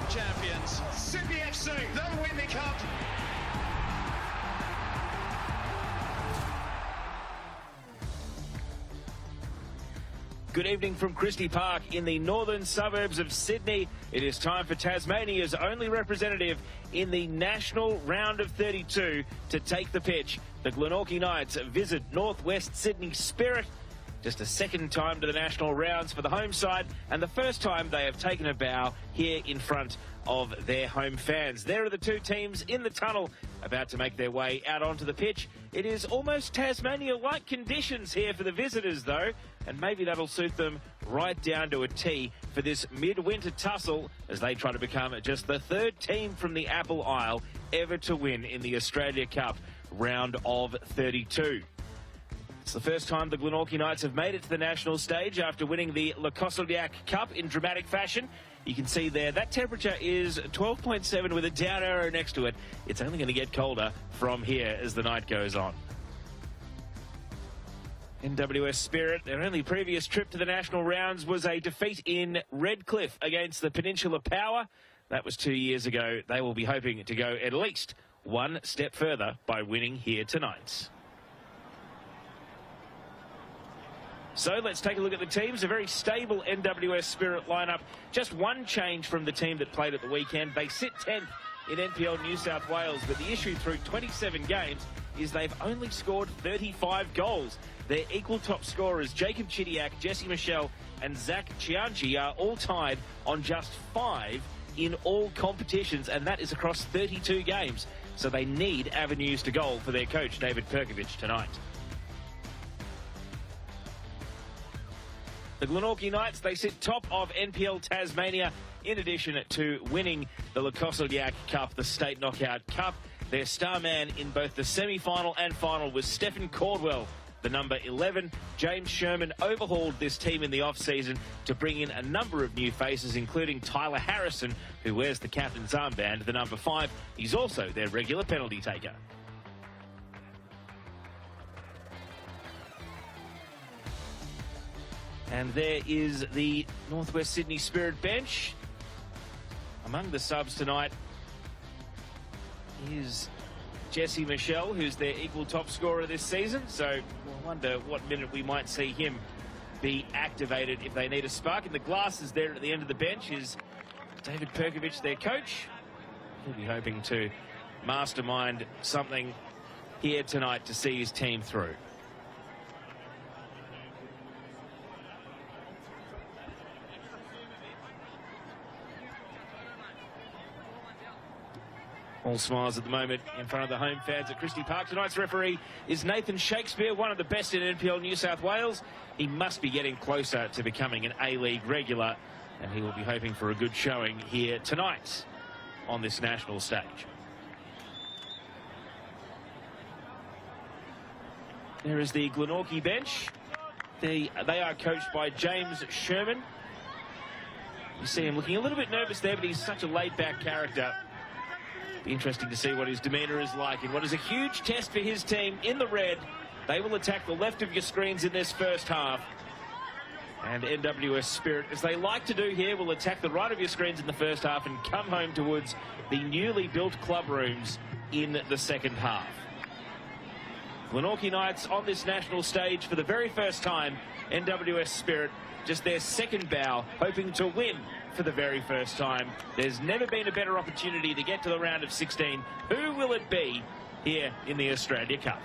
champions, Sydney FC, they'll win the cup. Good evening from Christie Park in the northern suburbs of Sydney. It is time for Tasmania's only representative in the national round of 32 to take the pitch. The Glenorchy Knights visit Northwest Sydney Spirit. Just a second time to the national rounds for the home side, and the first time they have taken a bow here in front of their home fans. There are the two teams in the tunnel about to make their way out onto the pitch. It is almost Tasmania-like conditions here for the visitors, though, and maybe that'll suit them right down to a T for this midwinter tussle as they try to become just the third team from the Apple Isle ever to win in the Australia Cup round of 32. It's the first time the Glenorchy Knights have made it to the national stage after winning the Glenorchy Cup in dramatic fashion. You can see there that temperature is 12.7 with a down arrow next to it. It's only going to get colder from here as the night goes on. NWS Spirit, their only previous trip to the national rounds was a defeat in Redcliffe against the Peninsula Power. That was 2 years ago. They will be hoping to go at least one step further by winning here tonight. So let's take a look at the teams. A very stable NWS Spirit lineup. Just one change from the team that played at the weekend. They sit 10th in NPL New South Wales, but the issue through 27 games is they've only scored 35 goals. Their equal top scorers, Jacob Chidiak, Jesse Michelle and Zach Chianchi, are all tied on just 5 in all competitions, and that is across 32 games. So they need avenues to goal for their coach, David Perkovich, tonight. The Glenorchy Knights, they sit top of NPL Tasmania in addition to winning the Glenorchy Cup, the State Knockout Cup. Their star man in both the semi-final and final was Stephen Caldwell, the number 11. James Sherman overhauled this team in the off-season to bring in a number of new faces, including Tyler Harrison, who wears the captain's armband, the number 5. He's also their regular penalty taker. And there is the Northwest Sydney Spirit bench. Among the subs tonight is Jesse Michelle, who's their equal top scorer this season. So I wonder what minute we might see him be activated if they need a spark. And the glasses there at the end of the bench is David Perkovich, their coach. He'll be hoping to mastermind something here tonight to see his team through. All smiles at the moment in front of the home fans at Christie Park. Tonight's referee is Nathan Shakespeare, one of the best in NPL New South Wales. He must be getting closer to becoming an A-League regular, and he will be hoping for a good showing here tonight on this national stage. There is the Glenorchy bench. They are coached by James Sherman. You see him looking a little bit nervous there, but he's such a laid-back character. Be interesting to see what his demeanour is like in what is a huge test for his team in the red. They will attack the left of your screens in this first half. And NWS Spirit, as they like to do here, will attack the right of your screens in the first half and come home towards the newly built club rooms in the second half. Glenorchy Knights on this national stage for the very first time. NWS Spirit, just their second bow, hoping to win for the very first time. There's never been a better opportunity to get to the round of 16. Who will it be here in the Australia Cup?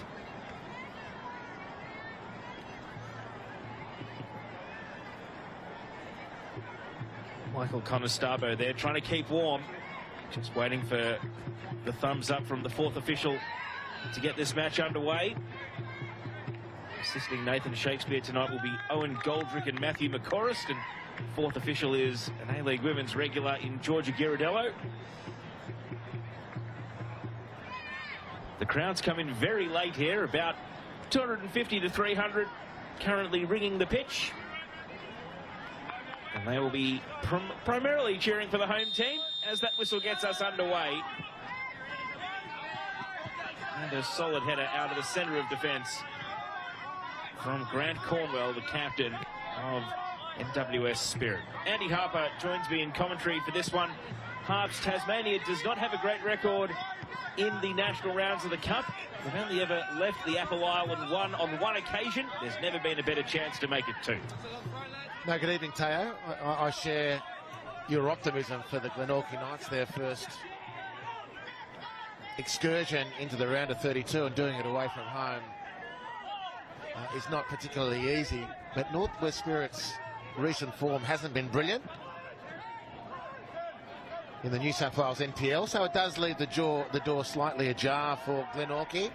Michael Conestabo there trying to keep warm. Just waiting for the thumbs up from the fourth official to get this match underway. Assisting Nathan Shakespeare tonight will be Owen Goldrick and Matthew McCorrist, and fourth official is an A-League Women's regular in Georgia Ghirardello. The crowds come in very late here, about 250 to 300 currently ringing the pitch. And they will be primarily cheering for the home team as that whistle gets us underway. And a solid header out of the centre of defence from Grant Cornwell, the captain of NWS Spirit. Andy Harper joins me in commentary for this one. Harps, Tasmania does not have a great record in the national rounds of the Cup. They've only ever left the Apple Island on one occasion. There's never been a better chance to make it two. No, good evening, Teo. I share your optimism for the Glenorchy Knights, their first excursion into the round of 32, and doing it away from home is not particularly easy. But Northwest Spirit's recent form hasn't been brilliant in the New South Wales NPL, so it does leave the door slightly ajar for Glenorchy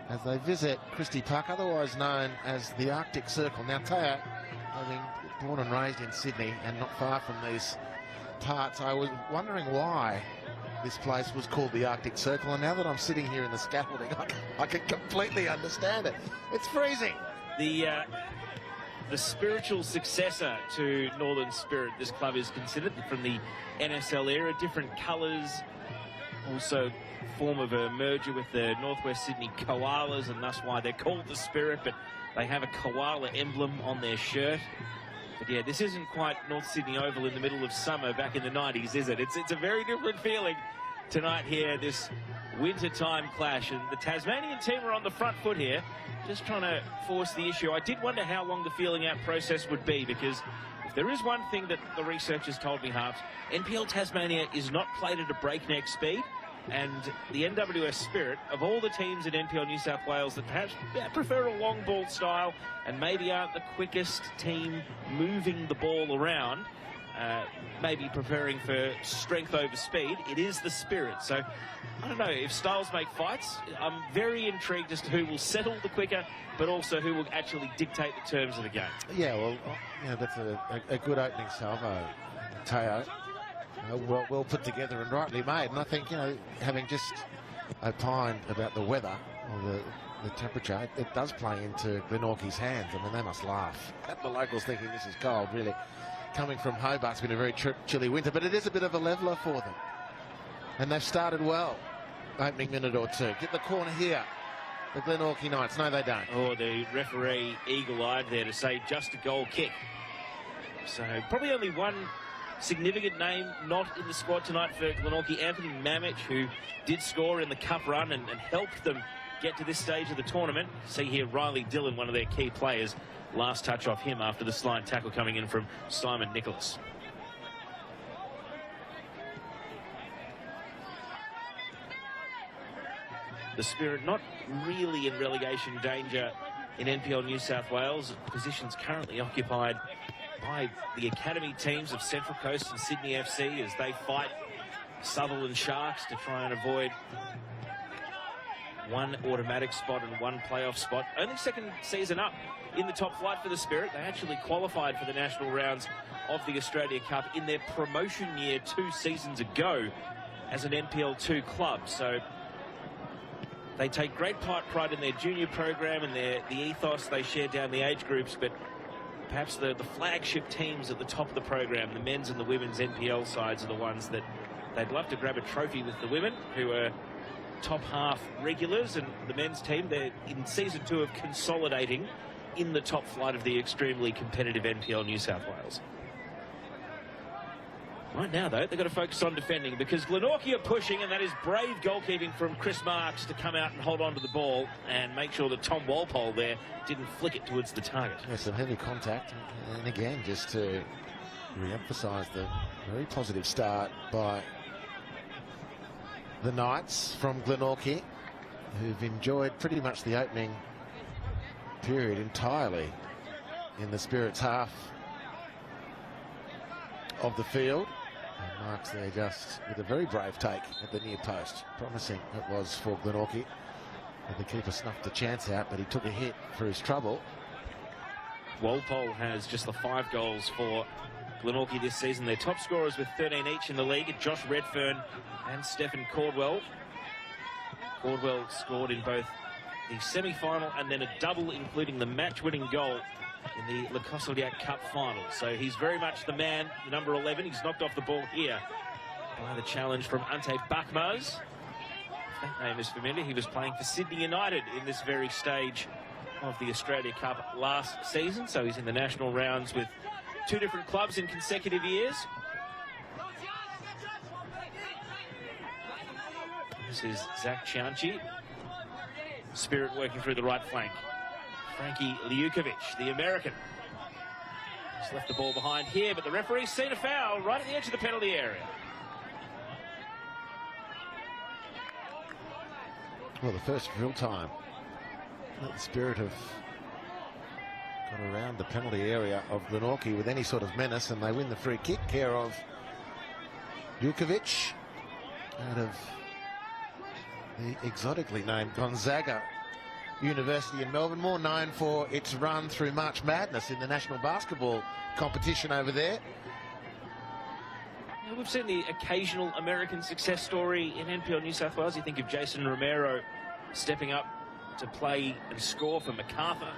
as they visit Christie Park, otherwise known as the Arctic Circle. Now, Teo, having born and raised in Sydney and not far from these parts, I was wondering why this place was called the Arctic Circle, and now that I'm sitting here in the scaffolding, I can completely understand it. It's freezing. The spiritual successor to Northern Spirit, this club is considered, from the NSL era, different colours, also form of a merger with the Northwest Sydney Koalas, and thus why they're called the Spirit, but they have a koala emblem on their shirt. But yeah, this isn't quite North Sydney Oval in the middle of summer back in the 90s, is it? It's a very different feeling tonight here, this wintertime clash, and the Tasmanian team are on the front foot here, just trying to force the issue. I did wonder how long the feeling out process would be, because if there is one thing that the researchers told me, Harps, NPL Tasmania is not played at a breakneck speed, and the NWS Spirit, of all the teams in NPL New South Wales that perhaps prefer a long ball style and maybe aren't the quickest team moving the ball around, maybe preparing for strength over speed, it is the Spirit. So I don't know, if styles make fights, I'm very intrigued as to who will settle the quicker, but also who will actually dictate the terms of the game. Yeah, well, that's a good opening salvo, Teo. Well put together and rightly made. And I think, having just opined about the weather or the temperature, it does play into Glenorchy's hands. I mean, they must laugh at the locals thinking this is cold, really. Coming from Hobart, it's been a very chilly winter, but it is a bit of a leveller for them. And they've started well, opening minute or two. Get the corner here, the Glenorchy Knights. No, they don't. Oh, the referee eagle-eyed there to say just a goal kick. So probably only one significant name not in the squad tonight for Glenorchy, Anthony Mamich, who did score in the cup run and helped them get to this stage of the tournament. See here Riley Dillon, one of their key players. Last touch off him after the slide tackle coming in from Simon Nicholas. The Spirit not really in relegation danger in NPL New South Wales. Positions currently occupied by the academy teams of Central Coast and Sydney FC as they fight Sutherland Sharks to try and avoid one automatic spot and one playoff spot. Only second season up in the top flight for the Spirit. They actually qualified for the national rounds of the Australia Cup in their promotion year 2 seasons ago as an NPL 2 club. So they take great pride in their junior program and the ethos they share down the age groups, but perhaps the flagship teams at the top of the program, the men's and the women's NPL sides, are the ones that they'd love to grab a trophy with the women, who are top half regulars, and the men's team, they're in season 2 of consolidating in the top flight of the extremely competitive NPL New South Wales. Right now, though, they've got to focus on defending, because Glenorchy are pushing, and that is brave goalkeeping from Chris Marks to come out and hold on to the ball and make sure that Tom Walpole there didn't flick it towards the target. Yeah, some heavy contact, and again, just to re-emphasise the very positive start by the Knights from Glenorchy, who've enjoyed pretty much the opening period entirely in the Spirit's half of the field. And Marks there just with a very brave take at the near post. Promising it was for Glenorchy. And the keeper snuffed the chance out, but he took a hit for his trouble. Walpole has just the 5 goals for Glenorchy this season. Their top scorers with 13 each in the league are Josh Redfern and Stephen Cordwell. Cordwell scored in both the semi-final and then a double, including the match-winning goal in the Le Cossaudiac Cup final. So he's very much the man, the number 11. He's knocked off the ball here by the challenge from Ante Bakmaz. If that name is familiar, he was playing for Sydney United in this very stage of the Australia Cup last season. So he's in the national rounds with 2 different clubs in consecutive years. This is Zach Chianchi. Spirit working through the right flank. Frankie Liukovic, the American. He's left the ball behind here, but the referee's seen a foul right at the edge of the penalty area. Well, the first real time that the Spirit have got around the penalty area of Glenorchy with any sort of menace, and they win the free kick, care of Liukovic out of the exotically named Gonzaga University in Melbourne, more known for its run through March Madness in the national basketball competition over there. We've seen the occasional American success story in NPL New South Wales. You think of Jason Romero stepping up to play and score for MacArthur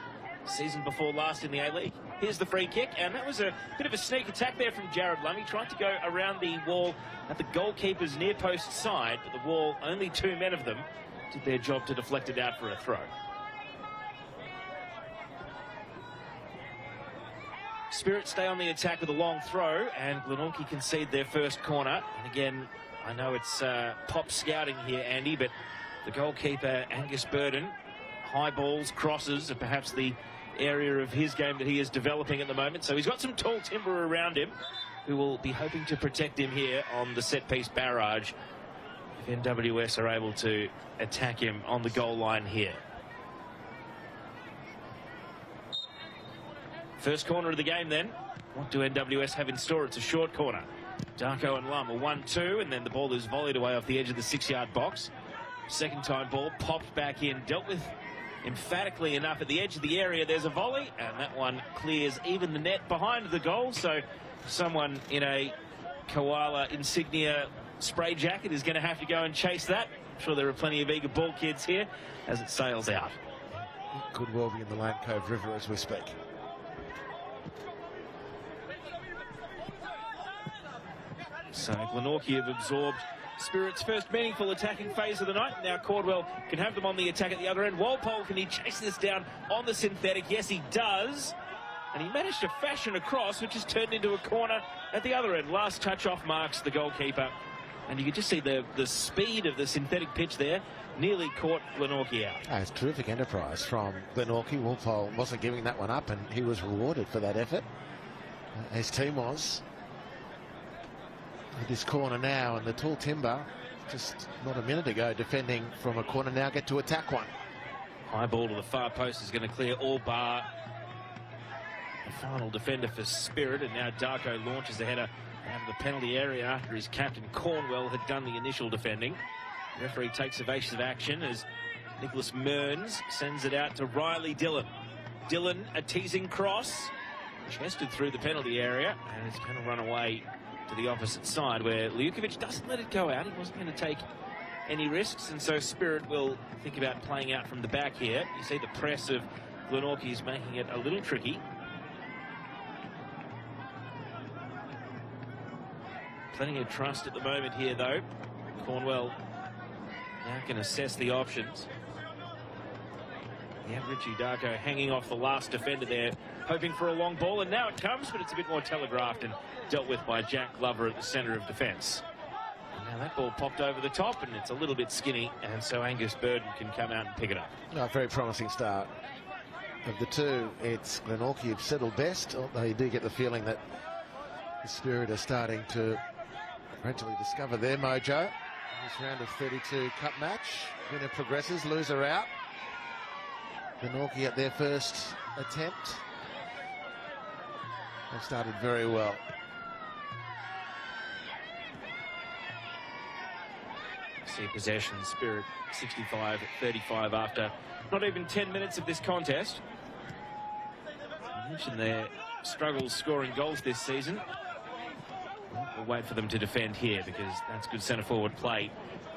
season before last in the A-League. Here's the free kick, and that was a bit of a sneak attack there from Jared Lummy, trying to go around the wall at the goalkeeper's near post side, but the wall, only two men of them, did their job to deflect it out for a throw. Spirit stay on the attack with a long throw, and Glenorchy concede their first corner. And again, I know it's pop scouting here, Andy, but the goalkeeper, Angus Burden, high balls, crosses are perhaps the area of his game that he is developing at the moment. So he's got some tall timber around him who will be hoping to protect him here on the set-piece barrage if NWS are able to attack him on the goal line here. First corner of the game then. What do NWS have in store? It's a short corner. Darko and Lum, a 1-2, and then the ball is volleyed away off the edge of the 6-yard box. Second time ball popped back in, dealt with emphatically enough at the edge of the area. There's a volley, and that one clears even the net behind the goal. So someone in a koala insignia spray jacket is going to have to go and chase that. I'm sure there are plenty of eager ball kids here as it sails out. It could well be in the Lane Cove River as we speak. So Glenorchy have absorbed Spirit's first meaningful attacking phase of the night. Now Cordwell can have them on the attack at the other end. Walpole, can he chase this down on the synthetic? Yes, he does. And he managed to fashion a cross, which is turned into a corner at the other end. Last touch off marks the goalkeeper. And you could just see the speed of the synthetic pitch there. Nearly caught Glenorchy out. Oh, it's terrific enterprise from Glenorchy. Walpole wasn't giving that one up, and he was rewarded for that effort. His team was. With this corner now, and the tall timber, just not a minute ago, defending from a corner, now get to attack one. High ball to the far post is going to clear all bar the final defender for Spirit, and now Darko launches the header out of the penalty area after his captain Cornwell had done the initial defending. The referee takes evasive action as Nicholas Mearns sends it out to Riley Dillon. Dillon, a teasing cross, chested through the penalty area, and it's going to run away to the opposite side where Liukovic doesn't let it go out. He wasn't going to take any risks, and so Spirit will think about playing out from the back here. You see the press of Glenorchy is making it a little tricky. Plenty of trust at the moment here, though. Cornwell now can assess the options. Yeah, Richie Darko hanging off the last defender there, hoping for a long ball, and now it comes, but it's a bit more telegraphed and dealt with by Jack Glover at the centre of defence. Now that ball popped over the top, and it's a little bit skinny, and so Angus Burden can come out and pick it up. A very promising start. Of the two, it's Glenorchy have settled best, although you do get the feeling that the Spirit are starting to gradually discover their mojo. This round of 32 cup match. Winner progresses, loser out. Glenorchy at their first attempt. They've started very well. See possession, Spirit 65-35 after not even 10 minutes of this contest. I mentioned their struggles scoring goals this season. We'll wait for them to defend here because that's good centre forward play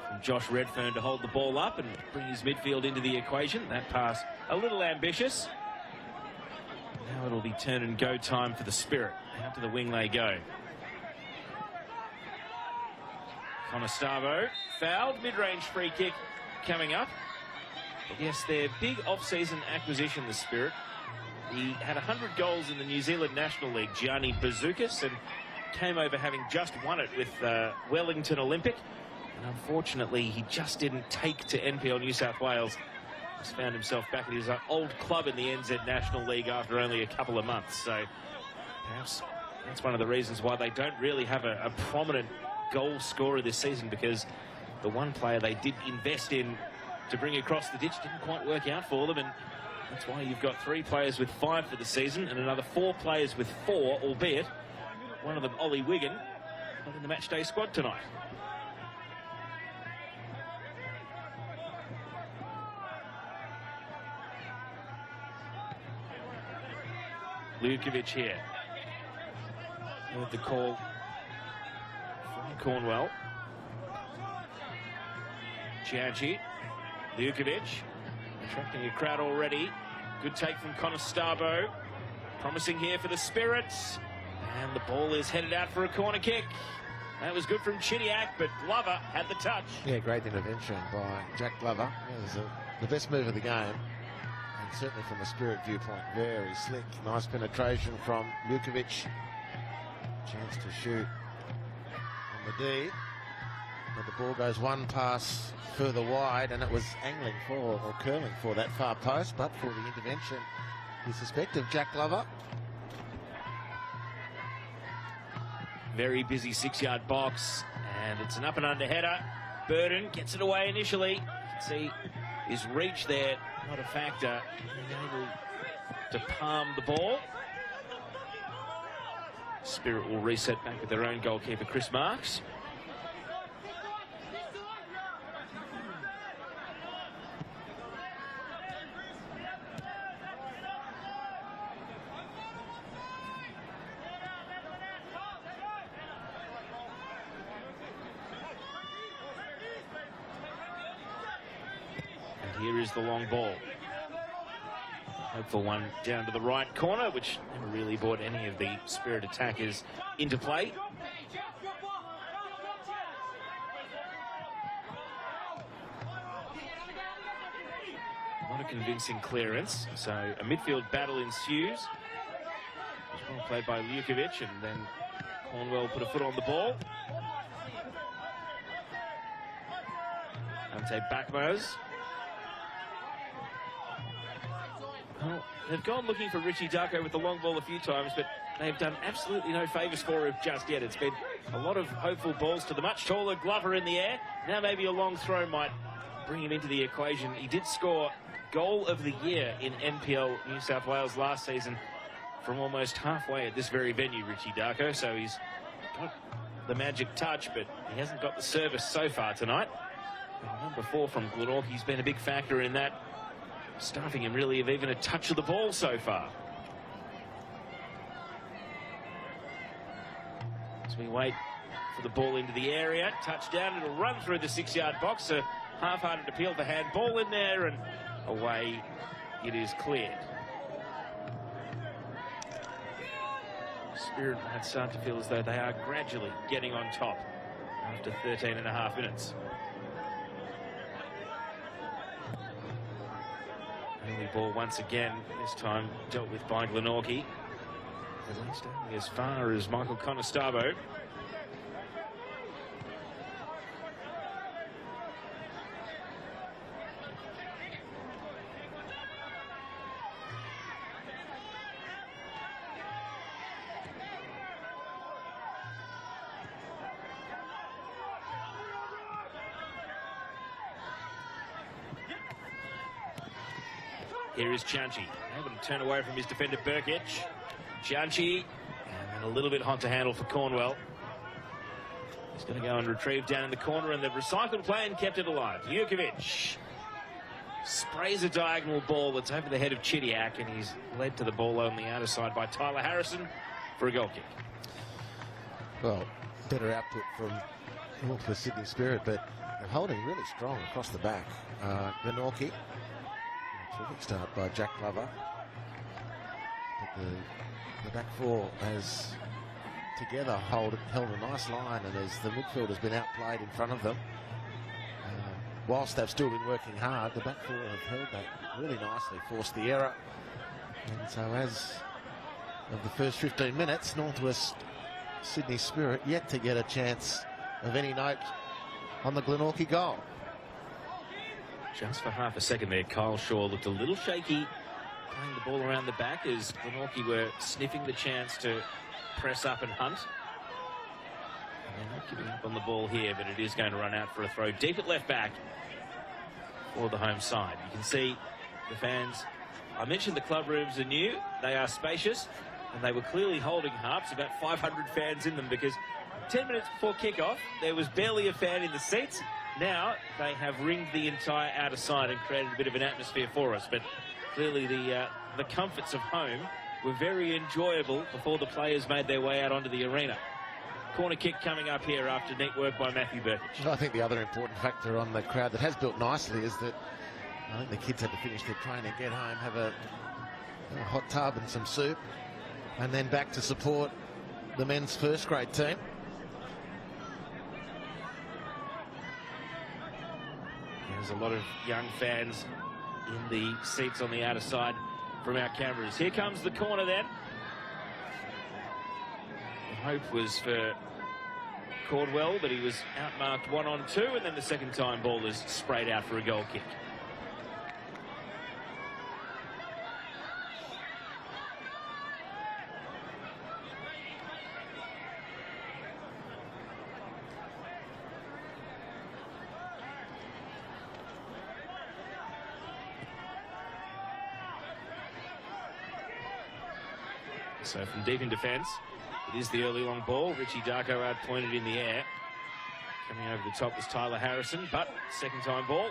from Josh Redfern to hold the ball up and bring his midfield into the equation. That pass a little ambitious. Now it'll be turn and go time for the Spirit. Out to the wing they go. Conestavo fouled, mid-range free kick coming up. But yes, their big off-season acquisition, the Spirit. He had 100 goals in the New Zealand National League, Gianni Bazoukas, and came over having just won it with Wellington Olympic. And unfortunately, he just didn't take to NPL New South Wales. He's found himself back at his old club in the NZ National League after only a couple of months. So perhaps that's one of the reasons why they don't really have a prominent goal scorer this season, because the one player they did invest in to bring across the ditch didn't quite work out for them, and that's why you've got 3 players with 5 for the season and another 4 players with 4, albeit one of them, Ollie Wigan, not in the matchday squad tonight. Ljukovic here. Heard the call from Cornwell. Glenorchy, Ljukovic, attracting a crowd already. Good take from Conostarbo. Promising here for the Spirits. And the ball is headed out for a corner kick. That was good from Chidiac, but Glover had the touch. Yeah, great intervention by Jack Glover. It was the best move of the game. And certainly from a Spirit viewpoint, very slick. Nice penetration from Ljukovic. Chance to shoot on the D. But the ball goes one pass further wide, and it was angling for, or curling for, that far post, but for the intervention, you suspect, of Jack Glover. Very busy 6-yard box, and it's an up and under header. Burden gets it away initially. You can see his reach there, not a factor. Being able to palm the ball. Spirit will reset back with their own goalkeeper, Chris Marks. Here is the long ball. Hopeful one down to the right corner, which never really brought any of the Spirit attackers into play. Not a convincing clearance, so a midfield battle ensues. Well played by Ljukovic, and then Cornwell put a foot on the ball. Ante Bakmaz. Well, they've gone looking for Richie Darko with the long ball a few times, but they've done absolutely no favours for him just yet. It's been a lot of hopeful balls to the much taller Glover in the air. Now maybe a long throw might bring him into the equation. He did score goal of the year in NPL New South Wales last season from almost halfway at this very venue, Richie Darko. So he's got the magic touch, but he hasn't got the service so far tonight. And number 4 from Glenorchy, he's been a big factor in that, starting him really of even a touch of the ball so far. As we wait for the ball into the area, touchdown, it'll run through the 6-yard box. A half-hearted appeal for handball in there, and away it is cleared. Spirit had started to feel as though they are gradually getting on top after 13.5 minutes. Early ball once again, this time dealt with by Glenorchy. At least only as far as Michael Conostarbo. Here is Glenorchy, able to turn away from his defender Burkic. Glenorchy, and then a little bit hot to handle for Cornwell. He's going to go and retrieve down in the corner, and they've recycled play and kept it alive. Ljukovic sprays a diagonal ball that's over the head of Chidiac, and he's led to the ball on the outer side by Tyler Harrison for a goal kick. Well, better output from the Sydney Spirit, but they're holding really strong across the back. Glenorchy. Terrific start by Jack Glover. But the back 4 has together held a nice line, and as the midfield has been outplayed in front of them, whilst they've still been working hard, the back 4 have held that really nicely, forced the error. And so as of the first 15 minutes, Northwest Sydney Spirit yet to get a chance of any note on the Glenorchy goal. Just for half a second there, Kyle Shaw looked a little shaky playing the ball around the back as Glenorchy were sniffing the chance to press up and hunt. And they're not giving up on the ball here, but it is going to run out for a throw deep at left back for the home side. You can see the fans. I mentioned the club rooms are new. They are spacious, and they were clearly holding harps, about 500 fans in them, because 10 minutes before kickoff, there was barely a fan in the seats. Now they have ringed the entire outer side and created a bit of an atmosphere for us. But clearly the comforts of home were very enjoyable before the players made their way out onto the arena. Corner kick coming up here after neat work by Matthew Burkich. I think the other important factor on the crowd that has built nicely is that I think the kids had to finish their training, get home, have a hot tub and some soup, and then back to support the men's first grade team. There's a lot of young fans in the seats on the outer side from our cameras. Here comes the corner then. The hope was for Cordwell, but he was outmarked 1-on-2, and then the second time ball is sprayed out for a goal kick. So from deep in defence, it is the early long ball. Richie Darko out pointed in the air. Coming over the top was Tyler Harrison, but second time ball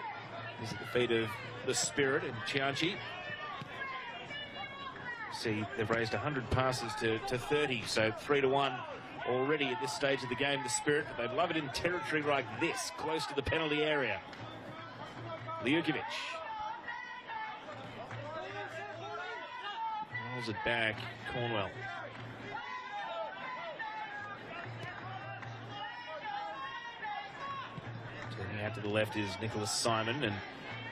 is at the feet of the Spirit and Chianchi. See, they've raised 100 passes to 30, so 3-1 already at this stage of the game, the Spirit. But they love it in territory like this, close to the penalty area. Liukovic rolls it back, Cornwell. Turning out to the left is Nicholas Simon, and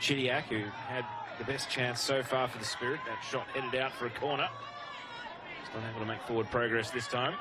Chidiac, who had the best chance so far for the Spirit. That shot headed out for a corner. He's not able to make forward progress this time.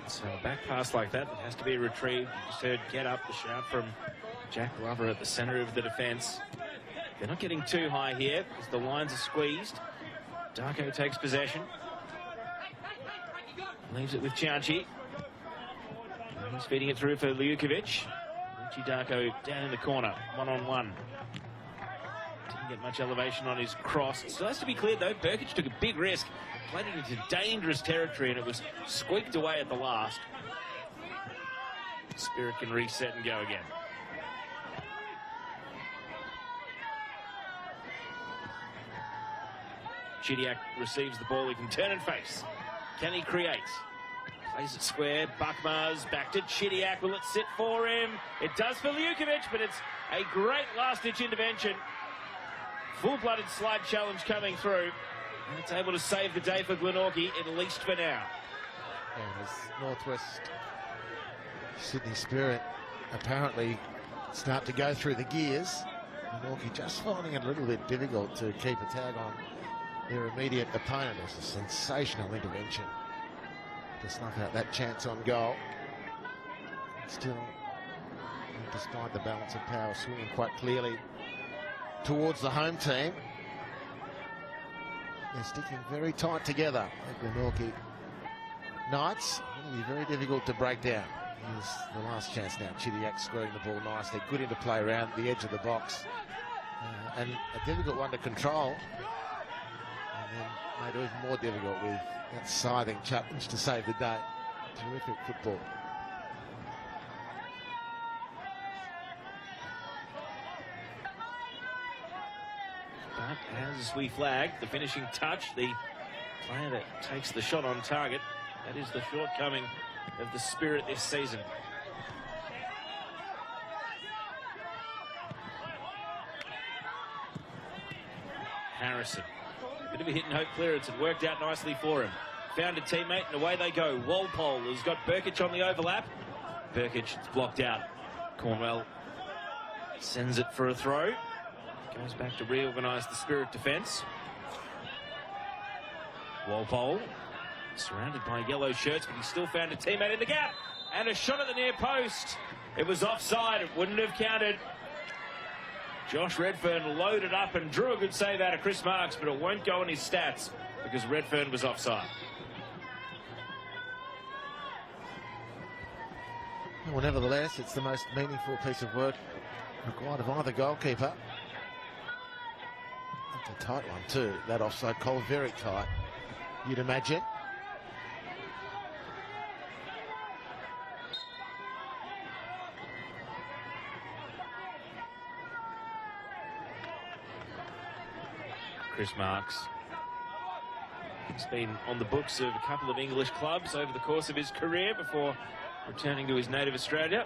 So a back pass like that has to be retrieved. You just heard get up, the shout from Jack Glover at the centre of the defence. They're not getting too high here because the lines are squeezed. Darko takes possession. Leaves it with Chianchi. He's feeding it through for Liukovic. Richie Darko down in the corner, one-on-one. Didn't get much elevation on his cross. It still has to be cleared though. Burkich took a big risk. Played it into dangerous territory, and it was squeaked away at the last. Spirit can reset and go again. Chidiac receives the ball. He can turn and face. Can he create? Plays it square. Buckmars back to Chidiac. Will it sit for him? It does for Liukovic, but it's a great last-ditch intervention. Full-blooded slide challenge coming through. And it's able to save the day for Glenorchy, at least for now. And as Northwest Sydney Spirit apparently start to go through the gears, Glenorchy just finding it a little bit difficult to keep a tag on their immediate opponent. It's a sensational intervention to snuff out that chance on goal. Still, despite the balance of power swinging quite clearly towards the home team, they're sticking very tight together at Glenorchy Knights. It'll be very difficult to break down. Here's the last chance now. Chidiac squaring the ball nicely. Good interplay around the edge of the box. And a difficult one to control. And then made even more difficult with that scything challenge to save the day. Terrific football. But as we flag, the finishing touch, the player that takes the shot on target, that is the shortcoming of the Spirit this season. Harrison A bit of a hit-and-hope clearance. It worked out nicely for him. Found a teammate, and away they go. Walpole has got Burkic on the overlap. Burkic is blocked out. Cornwell sends it for a throw. Goes back to reorganise the Spirit defence. Walpole surrounded by yellow shirts, but he still found a teammate in the gap. And a shot at the near post. It was offside. It wouldn't have counted. Josh Redfern loaded up and drew a good save out of Chris Marks, but it won't go in his stats because Redfern was offside. Well, nevertheless, it's the most meaningful piece of work required of either goalkeeper. It's a tight one too, that offside call, very tight, you'd imagine. Chris Marks. He's been on the books of a couple of English clubs over the course of his career before returning to his native Australia.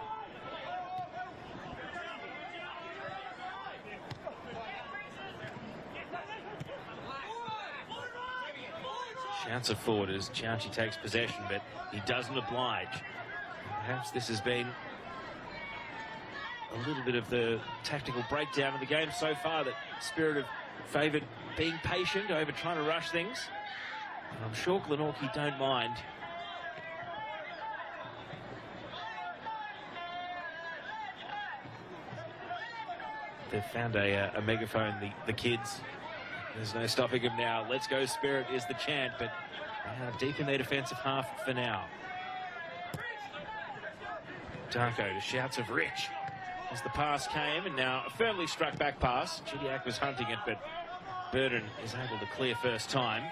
Shouts it forward as Glenorchy takes possession, but he doesn't oblige. Perhaps this has been a little bit of the tactical breakdown of the game so far, that Spirit have favoured being patient over trying to rush things. And I'm sure Glenorchy don't mind. They've found a megaphone, the kids. There's no stopping them now. Let's go Spirit is the chant, but they are deep in their defensive half for now. Darko to shouts of Rich as the pass came, and now a firmly struck back pass. Chidiac was hunting it, but Burden is able to clear first time.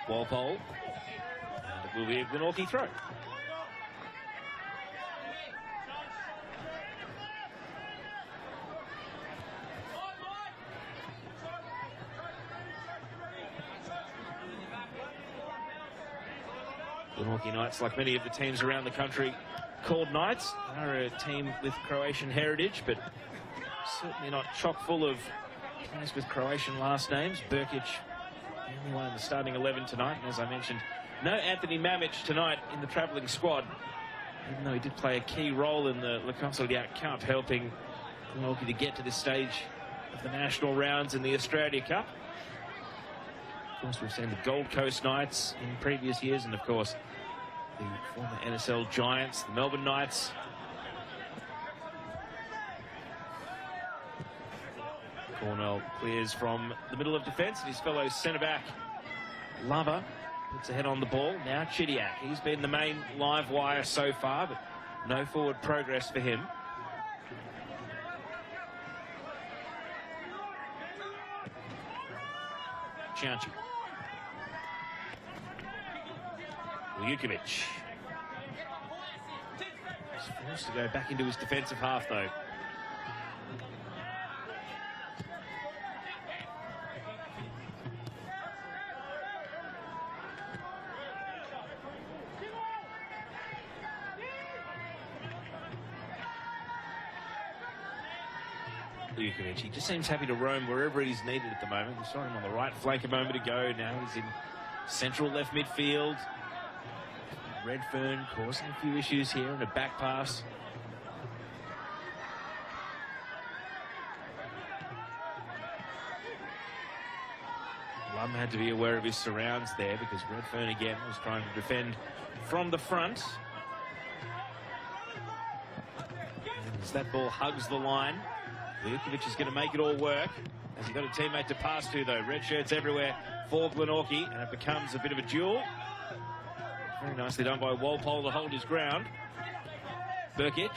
Walpole, and it will be a Glenorchy throw. Glenorchy Knights, like many of the teams around the country called Knights, are a team with Croatian heritage, but certainly not chock full of players with Croatian last names. Burkic, the only one in the starting 11 tonight, and as I mentioned, no Anthony Mamic tonight in the travelling squad, even though he did play a key role in the Le Consolidate Cup, helping Glenorchy to get to this stage of the national rounds in the Australia Cup. Of course, we've seen the Gold Coast Knights in previous years, and of course the former NSL Giants, the Melbourne Knights. Cornell clears from the middle of defence, and his fellow centre-back Lover puts a head on the ball. Now Chidiac, he's been the main live wire so far, but no forward progress for him. Glenorchy. Vujovic. He's forced to go back into his defensive half, though. Vujovic, he just seems happy to roam wherever he's needed at the moment. We saw him on the right flank a moment ago. Now he's in central left midfield. Redfern causing a few issues here in a back pass. Lum had to be aware of his surrounds there, because Redfern again was trying to defend from the front. And as that ball hugs the line, Vujovic is going to make it all work. Has he got a teammate to pass to, though? Red shirts everywhere for Glenorchy, and it becomes a bit of a duel. Very nicely done by Walpole to hold his ground. Burkic,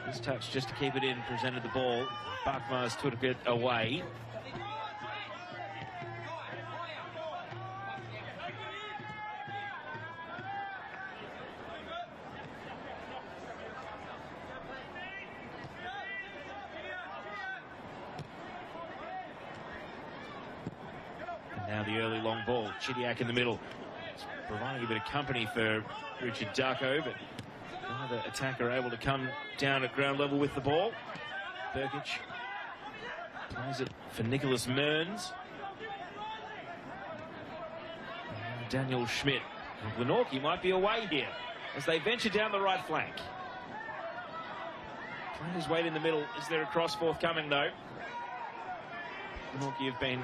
his touch just to keep it in, presented the ball. Bakmaz took it away. And now the early long ball. Chidiac in the middle, providing a bit of company for Richard Darko, but neither attacker able to come down at ground level with the ball. Burkic Plays it for Nicholas Mearns. Daniel Schmidt. And Glenorchy might be away here as they venture down the right flank. Players wait in the middle. Is there a cross forthcoming, though? Glenorchy have been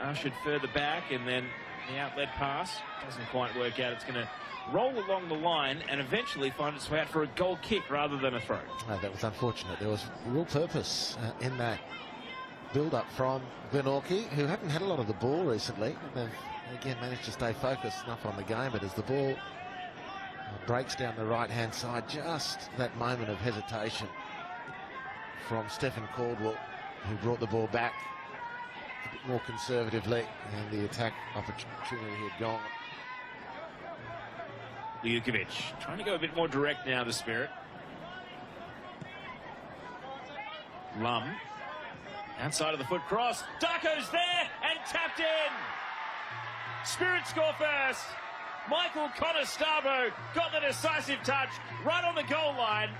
ushered further back, and then the outlet pass doesn't quite work out. It's going to roll along the line and eventually find its way out for a goal kick rather than a throw. Oh, that was unfortunate. There was real purpose in that build-up from Glenorchy, who haven't had a lot of the ball recently. They've, again, managed to stay focused enough on the game, but as the ball breaks down the right-hand side, just that moment of hesitation from Stephen Caldwell, who brought the ball back a bit more conservatively, and the attack opportunity had gone. Ljukovic trying to go a bit more direct now to Spirit. Lum. Outside of the foot cross. Darko's there and tapped in. Spirit score first. Michael Conostarbo got the decisive touch right on the goal line.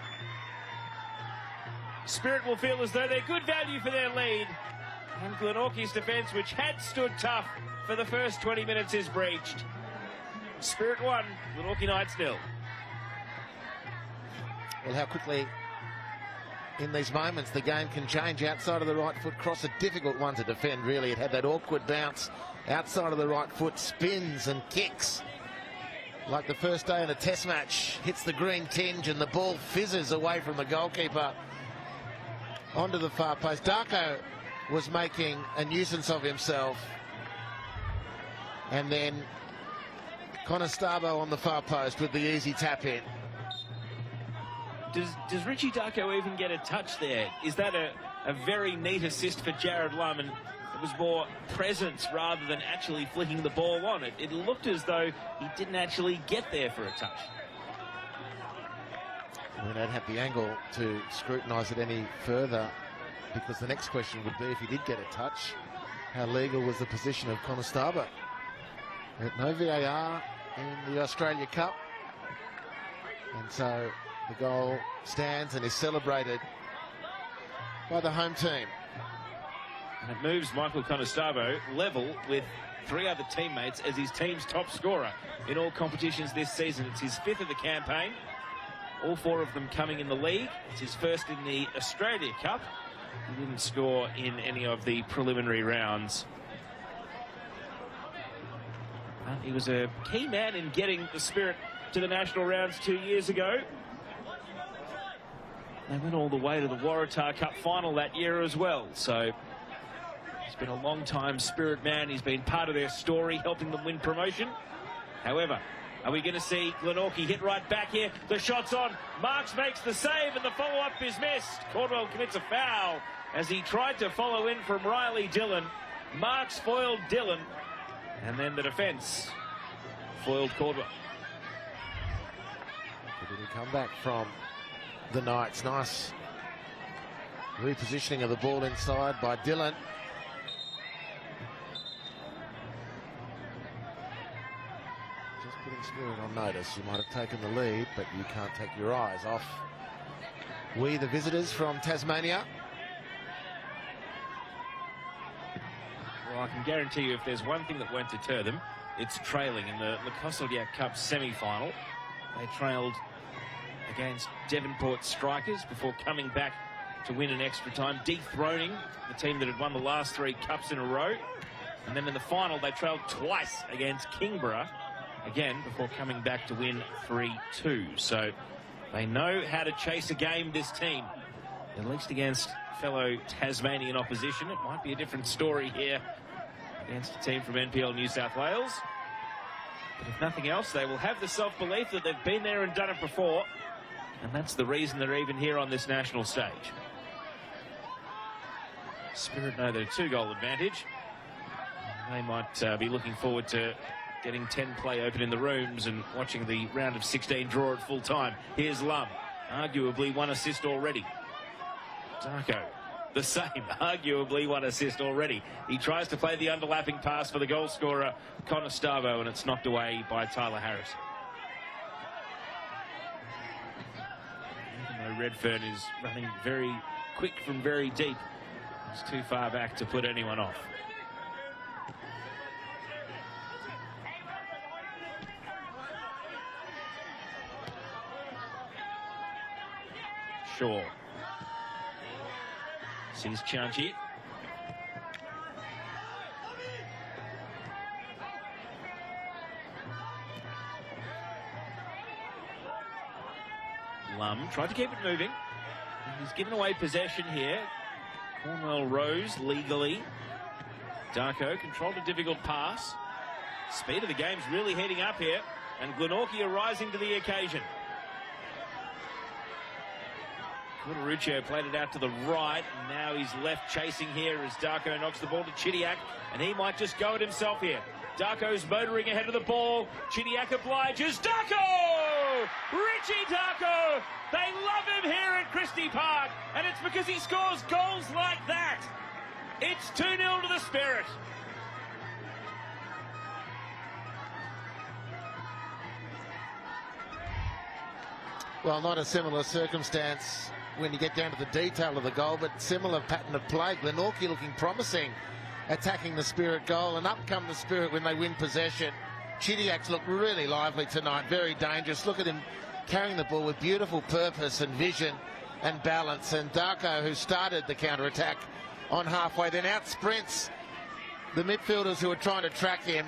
Spirit will feel as though they're good value for their lead. And Glenorchy's defence, which had stood tough for the first 20 minutes, is breached. Spirit 1, Glenorchy Knights 0. Well, how quickly in these moments the game can change. Outside of the right foot cross, a difficult one to defend, really. It had that awkward bounce outside of the right foot, spins and kicks like the first day in a test match. Hits the green tinge and the ball fizzes away from the goalkeeper onto the far post. Darko was making a nuisance of himself, and then Conostarbo on the far post with the easy tap in. Does Richie Darko even get a touch there? Is that a very neat assist for Jared Lum, and it was more presence rather than actually flicking the ball on it? It looked as though he didn't actually get there for a touch. We don't have the angle to scrutinise it any further, because the next question would be, if he did get a touch, how legal was the position of Conostarbo? No VAR in the Australia Cup, and so the goal stands and is celebrated by the home team. And it moves Michael Conostarbo level with 3 other teammates as his team's top scorer in all competitions this season. It's his 5th of the campaign, all 4 of them coming in the league. It's his first in the Australia Cup. He didn't score in any of the preliminary rounds. But he was a key man in getting the Spirit to the national rounds 2 years ago. They went all the way to the Waratah Cup final that year as well. So he's been a long-time Spirit man. He's been part of their story, helping them win promotion. However, are we going to see Glenorchy hit right back here? The shot's on. Marks makes the save, and the follow-up is missed. Caldwell commits a foul as he tried to follow in from Riley Dillon. Marks foiled Dillon, and then the defence foiled Caldwell. Did he come back from the Knights? Nice repositioning of the ball inside by Dillon. Just putting Spirit on notice. You might have taken the lead, but you can't take your eyes off we, the visitors from Tasmania. Well, I can guarantee you, if there's one thing that won't deter them, it's trailing in the Le Cosseliac Cup semi-final. They trailed against Devonport Strikers before coming back to win in extra time, dethroning the team that had won the last 3 cups in a row. And then in the final, they trailed twice against Kingborough, again, before coming back to win 3-2. So they know how to chase a game, this team, at least against fellow Tasmanian opposition. It might be a different story here against a team from NPL New South Wales. But if nothing else, they will have the self-belief that they've been there and done it before. And that's the reason they're even here on this national stage. Spirit know their 2-goal advantage. They might be looking forward to getting 10 play open in the rooms and watching the round of 16 draw at full time. Here's Lum, arguably 1 assist already. Darko, the same, arguably 1 assist already. He tries to play the underlapping pass for the goal scorer, Conostarbo, and it's knocked away by Tyler Harris. Even though Redfern is running very quick from very deep, It's too far back to put anyone off. Shaw. Sees Glenorchy. Lum tried to keep it moving. He's given away possession here. Cornwell Rose legally. Darko controlled a difficult pass. Speed of the game's really heading up here, and Glenorchy are rising to the occasion. Glenorchy played it out to the right, and now he's left chasing here as Darko knocks the ball to Chidiac, and he might just go it himself here. Darko's motoring ahead of the ball. Chidiac obliges. Darko! Richie Darko! They love him here at Christie Park, and it's because he scores goals like that. It's 2-0 to the Spirit. Well, not a similar circumstance when you get down to the detail of the goal, but similar pattern of play. Glenorchy looking promising, attacking the Spirit goal, and up come the Spirit when they win possession. Chidiac's looked really lively tonight, very dangerous. Look at him carrying the ball with beautiful purpose and vision and balance. And Darko, who started the counter-attack on halfway, then out sprints the midfielders who are trying to track him,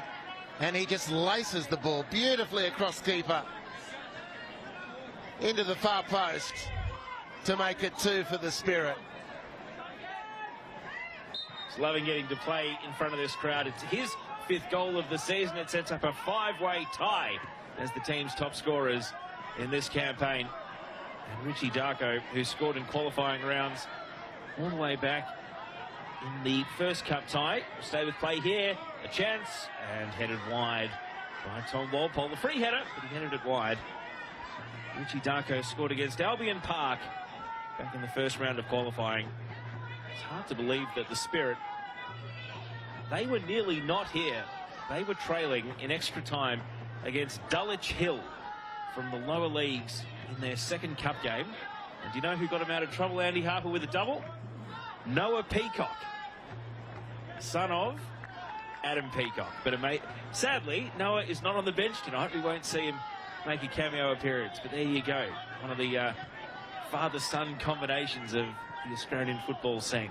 and he just laces the ball beautifully across keeper into the far post to make it 2 for the Spirit. He's loving getting to play in front of this crowd. It's his 5th goal of the season. It sets up a 5-way tie as the team's top scorers in this campaign. And Richie Darko, who scored in qualifying rounds all the way back in the first cup tie, will stay with play here. A chance, and headed wide by Tom Walpole. The free header, but he headed it wide. Richie Darko scored against Albion Park back in the first round of qualifying. It's hard to believe that the Spirit, they were nearly not here. They were trailing in extra time against Dulwich Hill from the lower leagues in their second cup game. And do you know who got them out of trouble, Andy Harper, with a double? Noah Peacock, son of Adam Peacock. But sadly, Noah is not on the bench tonight. We won't see him make a cameo appearance. But there you go. One of the father-son combinations of the Australian football scene.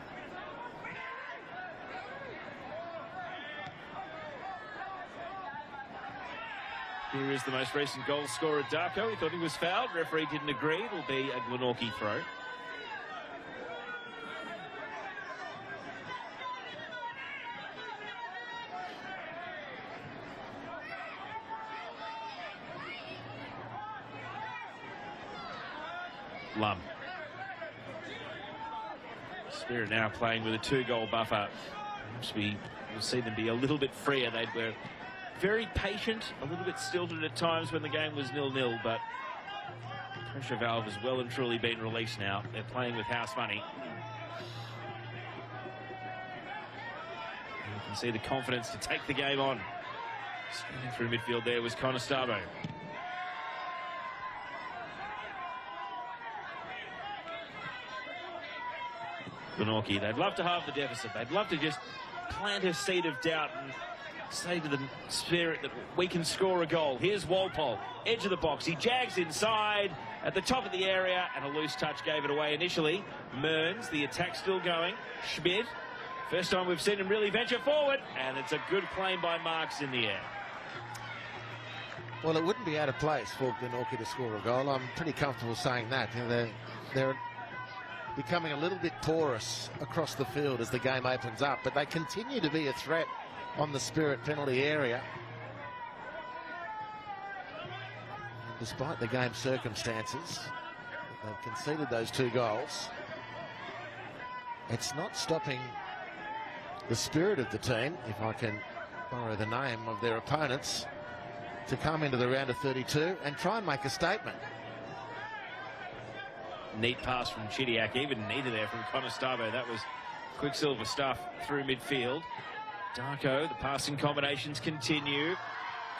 Here is the most recent goal scorer, Darko. He thought he was fouled. Referee didn't agree. It'll be a Glenorchy throw. Lum. Spirit now playing with a 2-goal buffer. Perhaps we will see them be a little bit freer. They were very patient, a little bit stilted at times when the game was 0-0, but the pressure valve has well and truly been released now. They're playing with house money. And you can see the confidence to take the game on. Screaming through midfield there was Conestobo. Glenorchy, they'd love to halve the deficit. They'd love to just plant a seed of doubt and say to the Spirit that we can score a goal. Here's Walpole, edge of the box. He jags inside at the top of the area, and a loose touch gave it away initially. Mearns, the attack still going. Schmidt, first time we've seen him really venture forward, and it's a good claim by Marks in the air. Well, it wouldn't be out of place for Glenorchy to score a goal. I'm pretty comfortable saying that. You know, they're becoming a little bit porous across the field as the game opens up, but they continue to be a threat on the Spirit penalty area. And despite the game circumstances, they've conceded those 2 goals. It's not stopping the spirit of the team, if I can borrow the name of their opponents, to come into the round of 32 and try and make a statement. Neat pass from Chidiac, even neater there from Conestobo. That was Quicksilver stuff through midfield. Darko, the passing combinations continue.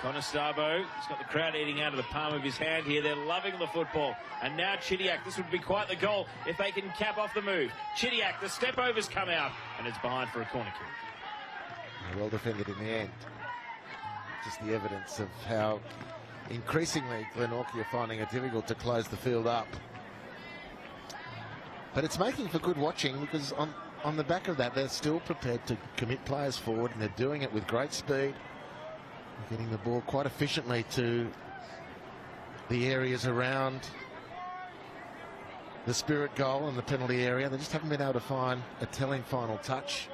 Conestabro, he's got the crowd eating out of the palm of his hand here. They're loving the football. And now Chidiac, this would be quite the goal if they can cap off the move. Chidiac, the step over's come out, and it's behind for a corner kick. Well defended in the end. Just the evidence of how increasingly Glenorchy are finding it difficult to close the field up. But it's making for good watching, because on the back of that, they're still prepared to commit players forward, and they're doing it with great speed. Getting the ball quite efficiently to the areas around the Spirit goal and the penalty area. They just haven't been able to find a telling final touch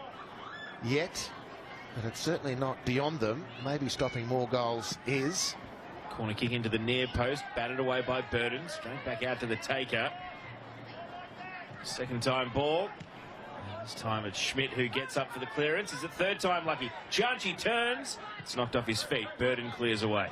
yet, but it's certainly not beyond them. Maybe stopping more goals is. Corner kick into the near post, batted away by Burden, straight back out to the taker. Second time ball. This time it's Schmidt who gets up for the clearance. Is it third time lucky? Glenorchy turns. It's knocked off his feet. Burden clears away.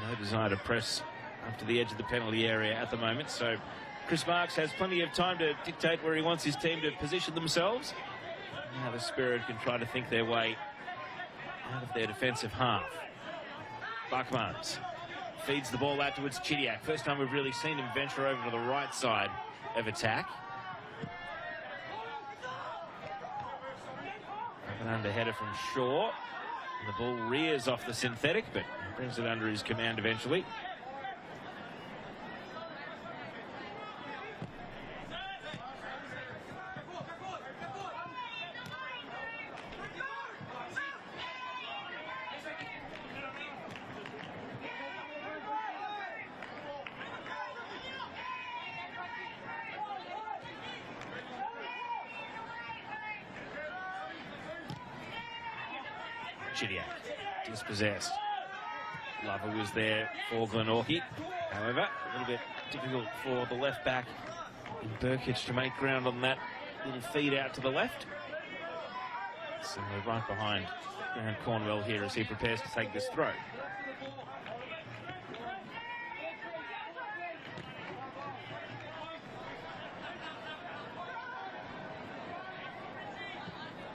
No desire to press up to the edge of the penalty area at the moment, so Chris Marks has plenty of time to dictate where he wants his team to position themselves. Now the Spirit can try to think their way out of their defensive half. Buckmans feeds the ball out towards Chidiac. First time we've really seen him venture over to the right side of attack. An underheader from Shaw. And the ball rears off the synthetic, but brings it under his command eventually. Chidiac dispossessed. Lover was there for Glenorchy. However, a little bit difficult for the left back in Burkitch to make ground on that little feed out to the left. So we're right behind Grant Cornwell here as he prepares to take this throw.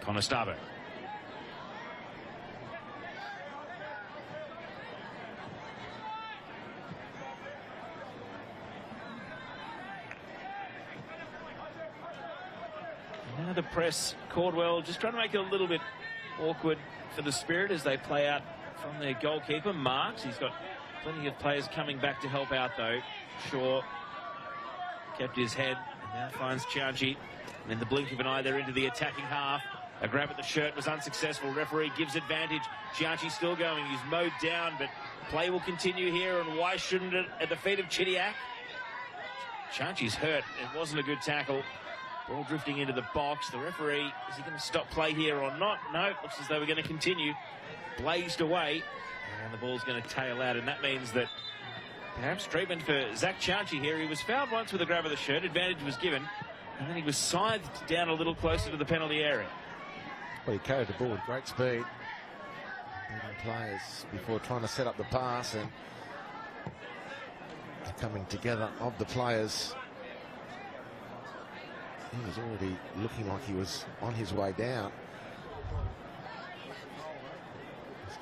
Conestabro. Now the press, Cordwell just trying to make it a little bit awkward for the Spirit as they play out from their goalkeeper, Marks. He's got plenty of players coming back to help out though. Shaw kept his head and now finds Glenorchy. And in the blink of an eye, they're into the attacking half. A grab at the shirt was unsuccessful. Referee gives advantage. Glenorchy still going. He's mowed down, but play will continue here. And why shouldn't it at the feet of Chidiac? Glenorchy's hurt. It wasn't a good tackle. Ball drifting into the box. The referee, is he going to stop play here or not? No, looks as though we're going to continue. Blazed away. And the ball's going to tail out. And that means that perhaps treatment for Zach Glenorchy here. He was fouled once with a grab of the shirt. Advantage was given. And then he was scythed down a little closer to the penalty area. Well, he carried the ball with great speed. Beating players before trying to set up the pass, and the coming together of the players. He was already looking like he was on his way down.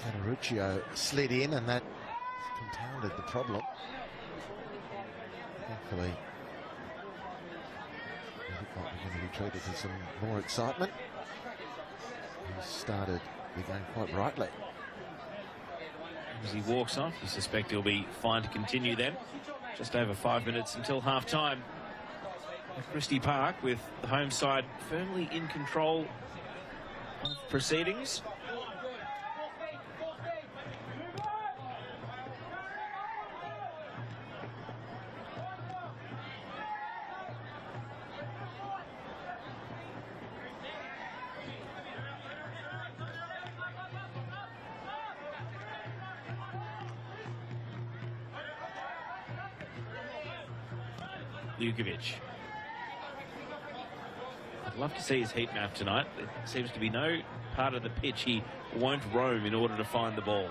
Glenorchy slid in, and that compounded the problem. Thankfully, it looked like we're going to be treated to some more excitement. He started the game quite brightly. As he walks off, you suspect he'll be fine to continue then. Just over 5 minutes until half-time at Christie Park, with the home side firmly in control of proceedings. Lukovic. I'd love to see his heat map tonight. There seems to be no part of the pitch he won't roam in order to find the ball.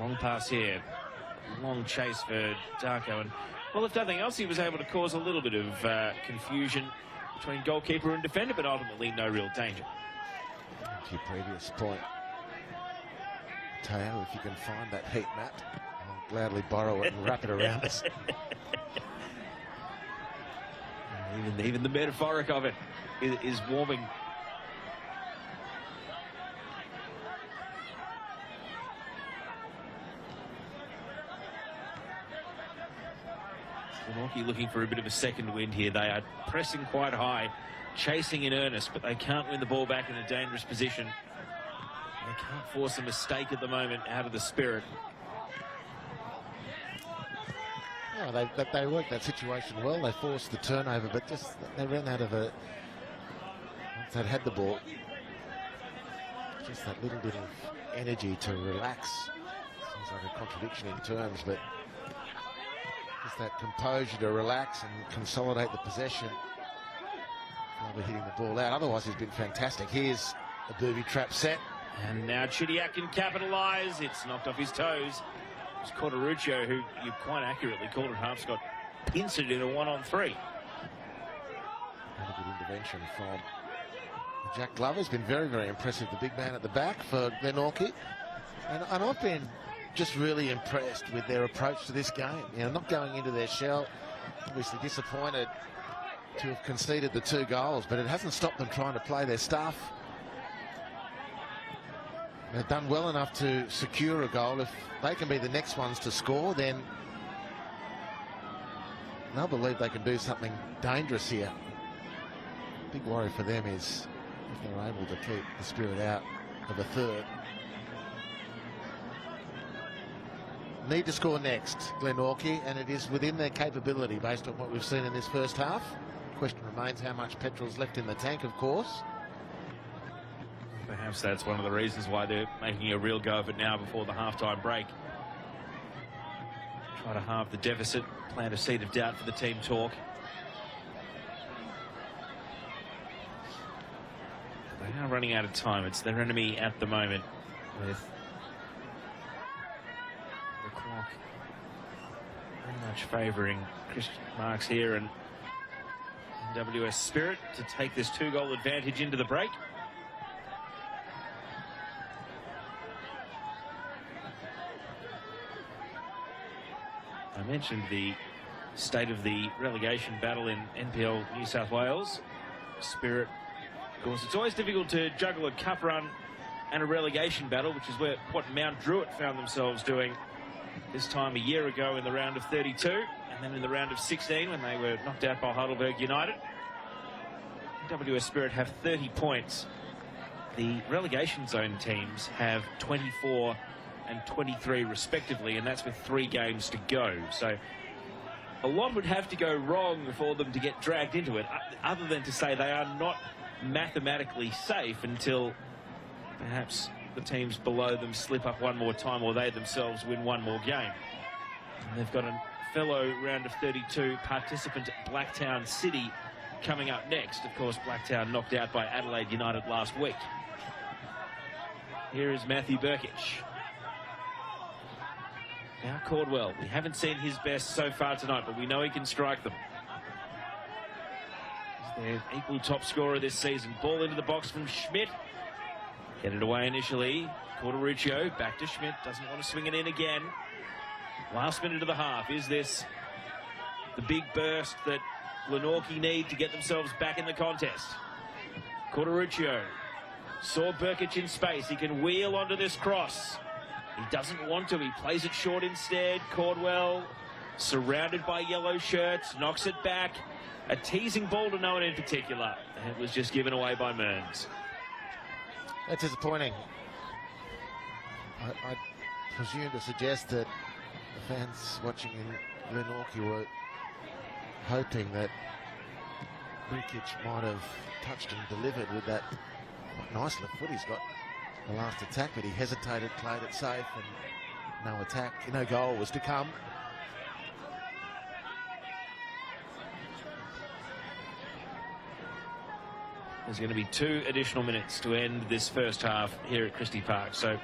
Long pass here. Long chase for Darko. And, well, if nothing else, he was able to cause a little bit of confusion between goalkeeper and defender, but ultimately no real danger. To your previous point, Teo, if you can find that heat map, I'll gladly borrow it and wrap it around us. Even the metaphoric of it is warming. Glenorchy looking for a bit of a second wind here. They are pressing quite high, chasing in earnest, but they can't win the ball back in a dangerous position. They can't force a mistake at the moment out of the Spirit. Yeah, they worked that situation well. They forced the turnover, but just they ran out of a. Once they'd had the ball, just that little bit of energy to relax. Seems like a contradiction in terms, but just that composure to relax and consolidate the possession. Probably hitting the ball out. Otherwise, he's been fantastic. Here's a booby trap set. And now Chidiac can capitalise. It's knocked off his toes. It's Corderuccio, who you quite accurately called it half, got pincered in a 1-on-3. Another good intervention from Jack Glover. Has been very, very impressive, the big man at the back for Glenorchy. And I've been just really impressed with their approach to this game. You know, not going into their shell. Obviously disappointed to have conceded the 2 goals, but it hasn't stopped them trying to play their stuff. They've done well enough to secure a goal. If they can be the next ones to score, then they'll believe they can do something dangerous here. Big worry for them is if they're able to keep the Spirit out of a third. Need to score next, Glenorchy, and it is within their capability based on what we've seen in this first half. Question remains how much petrol's left in the tank, of course. Perhaps that's one of the reasons why they're making a real go of it now before the halftime break. Try to halve the deficit, plant a seed of doubt for the team talk. They are running out of time. It's their enemy at the moment with the clock very much favouring Chris Marks here and NWS Spirit to take this 2-goal advantage into the break. I mentioned the state of the relegation battle in NPL New South Wales. Spirit, of course, it's always difficult to juggle a cup run and a relegation battle, which is what Mount Druitt found themselves doing this time a year ago in the round of 32, and then in the round of 16 when they were knocked out by Heidelberg United. NWS Spirit have 30 points. The relegation zone teams have 24 and 23 respectively, and that's with 3 games to go. So a lot would have to go wrong for them to get dragged into it, other than to say they are not mathematically safe until perhaps the teams below them slip up one more time or they themselves win one more game. And they've got a fellow round of 32 participant, Blacktown City, coming up next. Of course, Blacktown knocked out by Adelaide United last week. Here is Matthew Burkic. Now Cordwell, we haven't seen his best so far tonight, but we know he can strike them. He's their equal top scorer this season. Ball into the box from Schmidt. Headed away initially. Corderuccio back to Schmidt. Doesn't want to swing it in again. Last minute of the half. Is this the big burst that Glenorchy need to get themselves back in the contest? Corderuccio saw Burkic in space. He can wheel onto this cross. He doesn't want to. He plays it short instead. Cordwell, surrounded by yellow shirts, knocks it back. A teasing ball to no one in particular. And it was just given away by Mearns. That's disappointing. I presume to suggest that the fans watching in Glenorchy were hoping that Burkic might have touched and delivered with that nice left foot he's got. The last attack, but he hesitated, played it safe, and no attack, no goal was to come. There's going to be 2 additional minutes to end this first half here at Christie Park. So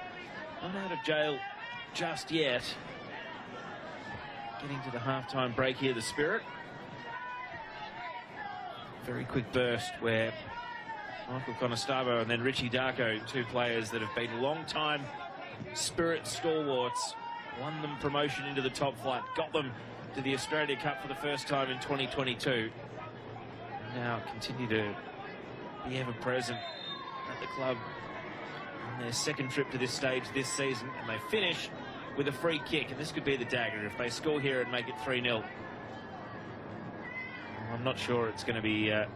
not out of jail just yet. Getting to the halftime break here, the Spirit. Very quick burst where Michael Conestogo and then Richie Darko, 2 players that have been long-time Spirit stalwarts, won them promotion into the top flight, got them to the Australia Cup for the first time in 2022. Now continue to be ever present at the club on their second trip to this stage this season, and they finish with a free kick, and this could be the dagger if they score here and make it 3-0. I'm not sure it's going to be Rafa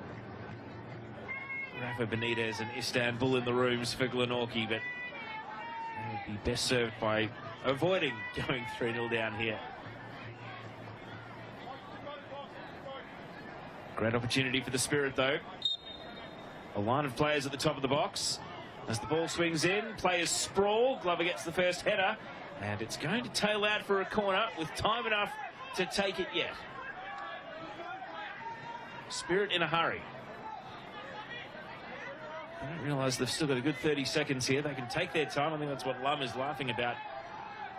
Benitez and Istanbul in the rooms for Glenorchy, but they would be best served by avoiding going 3-0 down here. Great opportunity for the Spirit, though. A line of players at the top of the box. As the ball swings in, players sprawl. Glover gets the first header, and it's going to tail out for a corner with time enough to take it yet. Spirit in a hurry. I don't realise they've still got a good 30 seconds here. They can take their time. I think that's what Lum is laughing about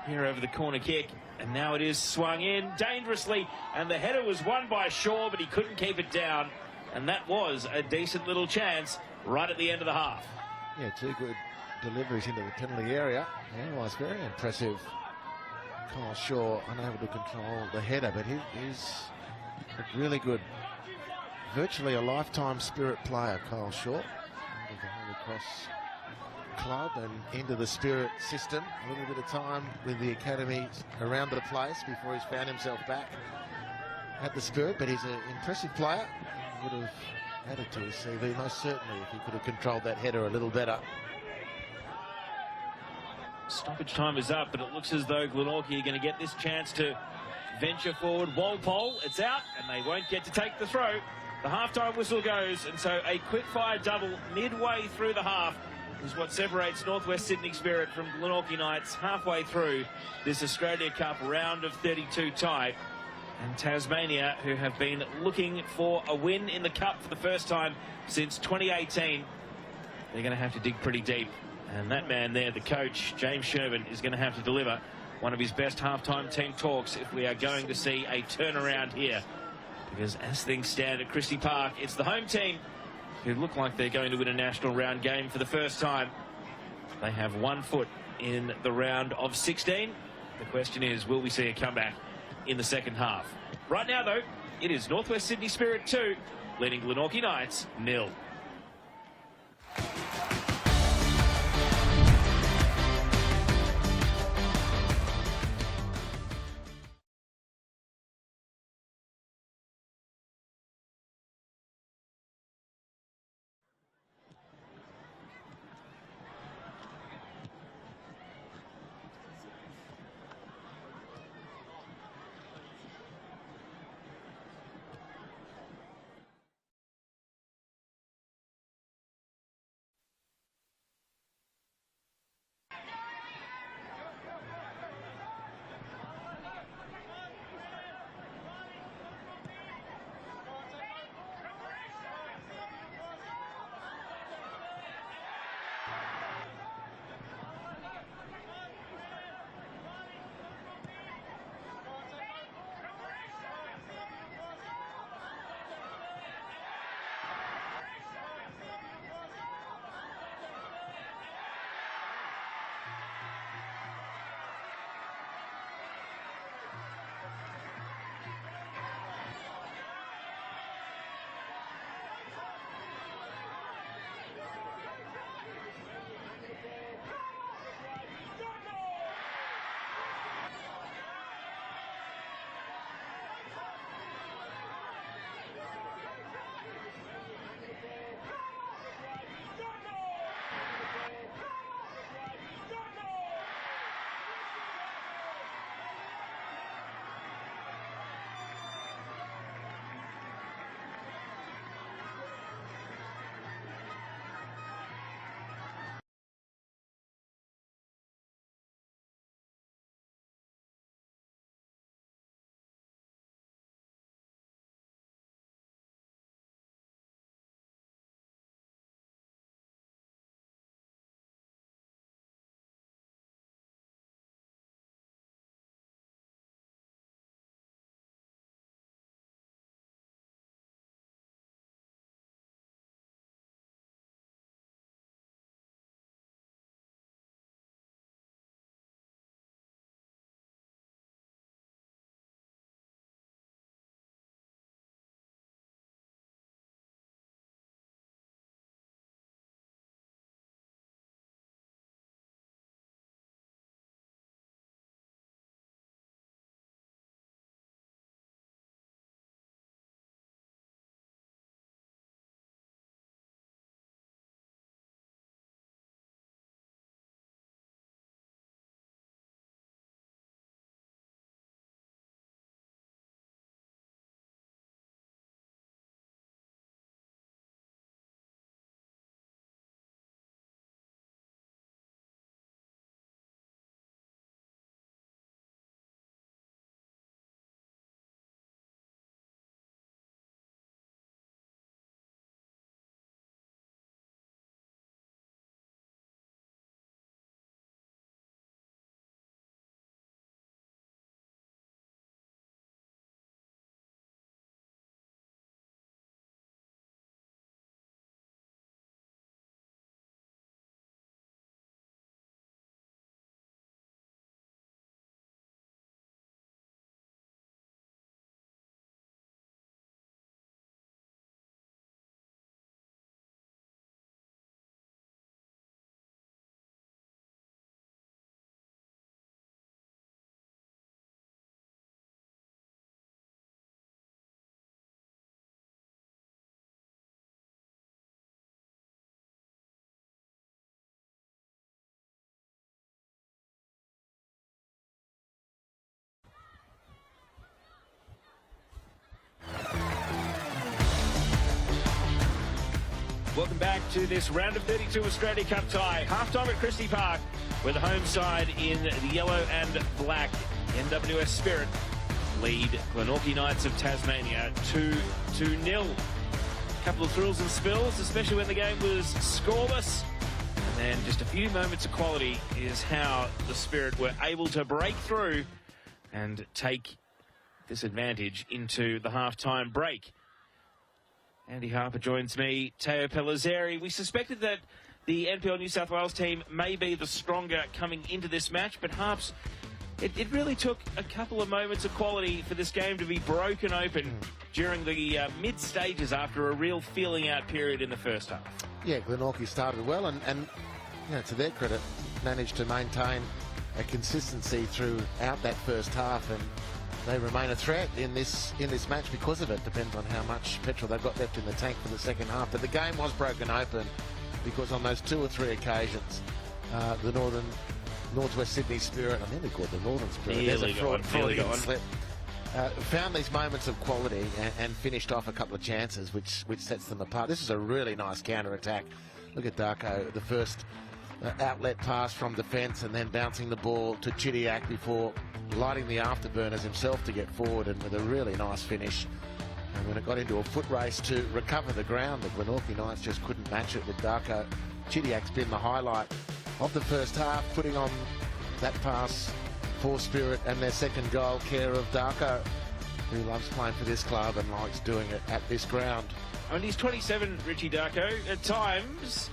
here over the corner kick. And now it is swung in dangerously, and the header was won by Shaw, but he couldn't keep it down. And that was a decent little chance right at the end of the half. Yeah, 2 good deliveries into the penalty area. Yeah, was very impressive. Kyle Shaw unable to control the header, but he's a really good, virtually a lifetime Spirit player, Kyle Shaw. With the Holy Cross club and into the Spirit system. A little bit of time with the academy around the place before he's found himself back at the Spirit, but he's an impressive player. Would have added to his CV most certainly if he could have controlled that header a little better. Stoppage time is up, but it looks as though Glenorchy are going to get this chance to venture forward. Walpole, it's out, and they won't get to take the throw. The halftime whistle goes, and so a quick-fire double midway through the half is what separates Northwest Sydney Spirit from Glenorchy Knights halfway through this Australia Cup round of 32 tie. And Tasmania, who have been looking for a win in the Cup for the first time since 2018, they're going to have to dig pretty deep. And that man there, the coach, James Sherman, is going to have to deliver one of his best halftime team talks if we are going to see a turnaround here. Because as things stand at Christie Park, it's the home team who look like they're going to win a national round game for the first time. They have 1 foot in the round of 16. The question is, will we see a comeback in the second half? Right now, though, it is Northwest Sydney Spirit 2, leading Glenorchy Knights 0. Welcome back to this round of 32 Australia Cup tie. Half-time at Christie Park, where the home side in the yellow and black NWS Spirit lead Glenorchy Knights of Tasmania 2-0. A couple of thrills and spills, especially when the game was scoreless. And then just a few moments of quality is how the Spirit were able to break through and take this advantage into the half-time break. Andy Harper joins me, Teo Pellizzeri. We suspected that the NPL New South Wales team may be the stronger coming into this match, but Harps, it really took a couple of moments of quality for this game to be broken open during the mid-stages after a real feeling-out period in the first half. Yeah, Glenorchy started well and you know, to their credit, managed to maintain a consistency throughout that first half, and they remain a threat in this match because of it. Depends on how much petrol they've got left in the tank for the second half. But the game was broken open because on those 2 or 3 occasions, the Northwest Sydney Spirit, I nearly called the Northern Spirit. There's a Freudian slip. Found these moments of quality and finished off a couple of chances, which sets them apart. This is a really nice counter-attack. Look at Darko, the first outlet pass from defence and then bouncing the ball to Chidiac before lighting the afterburners himself to get forward, and with a really nice finish. And when it got into a foot race to recover the ground, the Glenorchy Knights just couldn't match it with Darko. Chidiac's been the highlight of the first half, putting on that pass for Spirit and their second goal, care of Darko, who loves playing for this club and likes doing it at this ground. I mean, he's 27, Richie Darko. At times,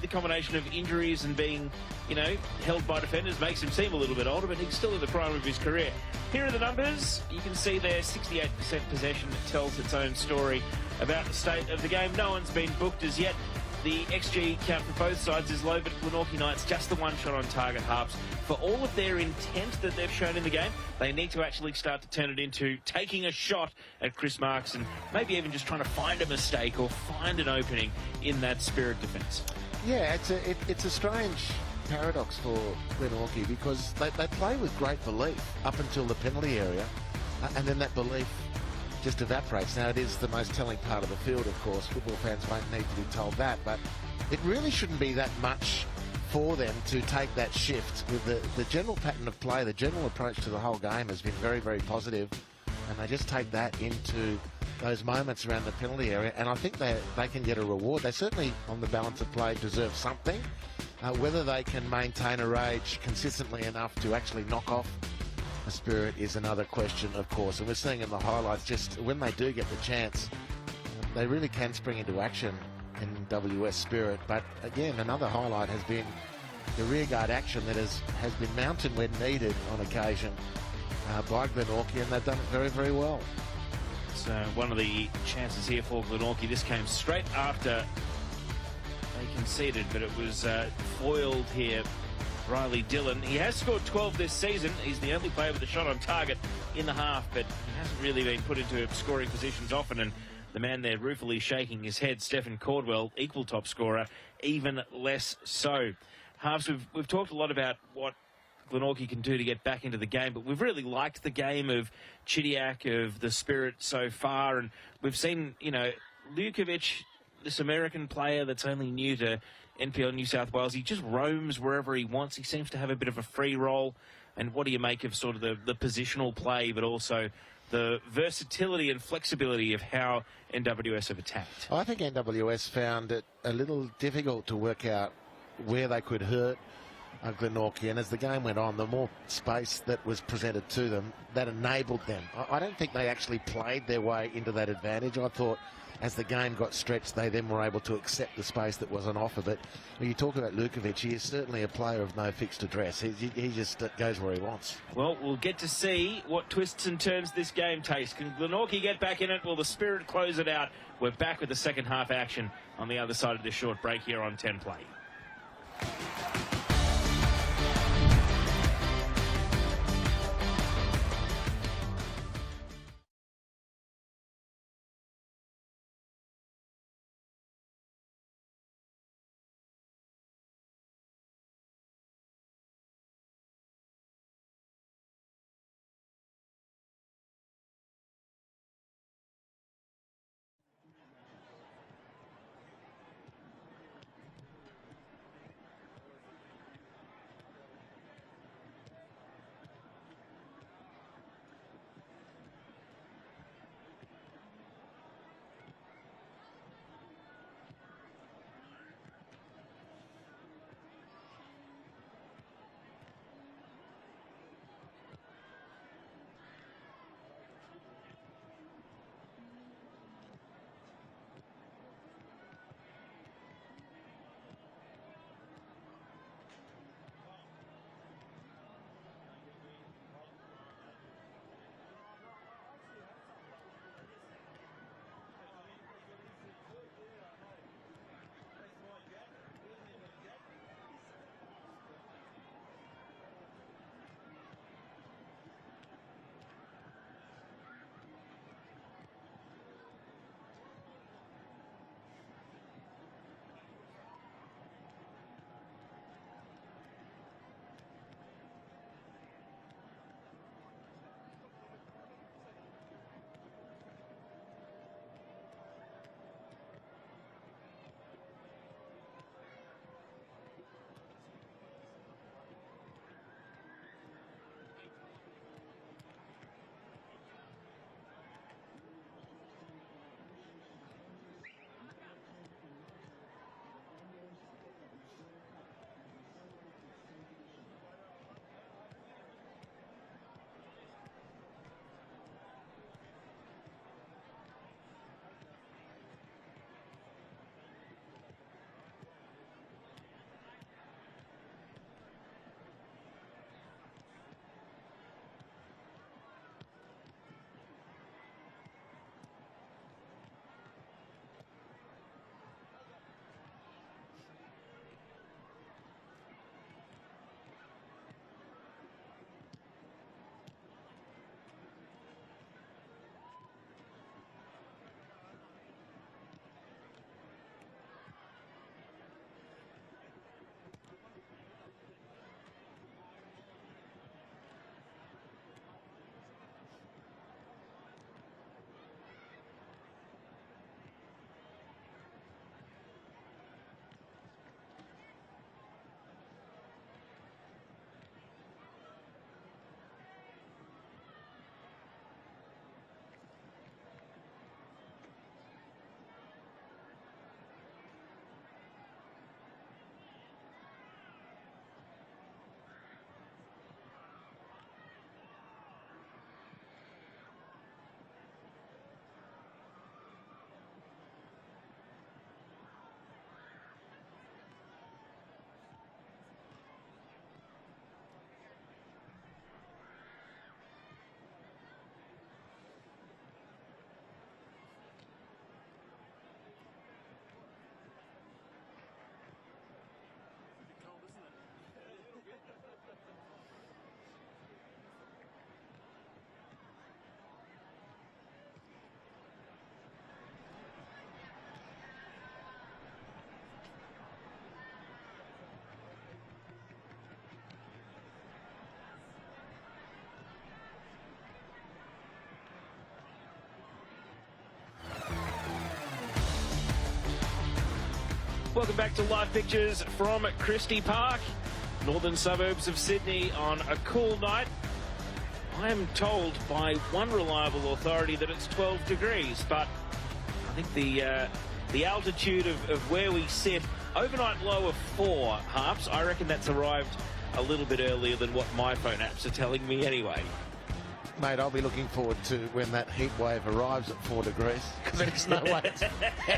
the combination of injuries and being, you know, held by defenders makes him seem a little bit older, but he's still in the prime of his career. Here are the numbers. You can see there 68% possession tells its own story about the state of the game. No one's been booked as yet. The XG count for both sides is low, but Glenorchy Knights just the one shot on target. Harps. For all of their intent that they've shown in the game, they need to actually start to turn it into taking a shot at Chris Marks and maybe even just trying to find a mistake or find an opening in that Spirit defence. Yeah, it's a strange paradox for Glenorchy because they play with great belief up until the penalty area, and then that belief just evaporates. Now, it is the most telling part of the field, of course. Football fans won't need to be told that, but it really shouldn't be that much for them to take that shift. With the general pattern of play, the general approach to the whole game has been very, very positive, and they just take that into those moments around the penalty area, and I think they can get a reward. They certainly, on the balance of play, deserve something. Whether they can maintain a rage consistently enough to actually knock off a Spirit is another question, of course. And we're seeing in the highlights, just when they do get the chance, they really can spring into action in NWS Spirit. But again, another highlight has been the rearguard action that has been mounted when needed on occasion by Glenorchy, and they've done it very, very well. So one of the chances here for Glenorchy, this came straight after they conceded, but it was foiled here. Riley Dillon, he has scored 12 this season. He's the only player with a shot on target in the half, but he hasn't really been put into scoring positions often, and the man there ruefully shaking his head, Stephen Cordwell, equal top scorer, even less so. Halves, we've talked a lot about what Glenorchy can do to get back into the game, but we've really liked the game of Chidiac, of the Spirit so far, and we've seen, you know, Lukovic, this American player that's only new to NPL New South Wales, he just roams wherever he wants. He seems to have a bit of a free role. And what do you make of sort of the positional play, but also the versatility and flexibility of how NWS have attacked? I think NWS found it a little difficult to work out where they could hurt Glenorchy, and as the game went on, the more space that was presented to them, that enabled them. I don't think they actually played their way into that advantage. I thought as the game got stretched, they then were able to accept the space that was on offer. But when you talk about Lukovic, he is certainly a player of no fixed address. He just goes where he wants. Well, we'll get to see what twists and turns this game takes. Can Glenorchy get back in it? Will the Spirit close it out? We're back with the second half action on the other side of this short break here on 10 Play. Welcome back to live pictures from Christie Park, northern suburbs of Sydney on a cool night. I am told by one reliable authority that it's 12 degrees, but I think the altitude of where we sit, overnight low of 4 harps, I reckon that's arrived a little bit earlier than what my phone apps are telling me anyway. Mate, I'll be looking forward to when that heat wave arrives at 4 degrees, because there's no way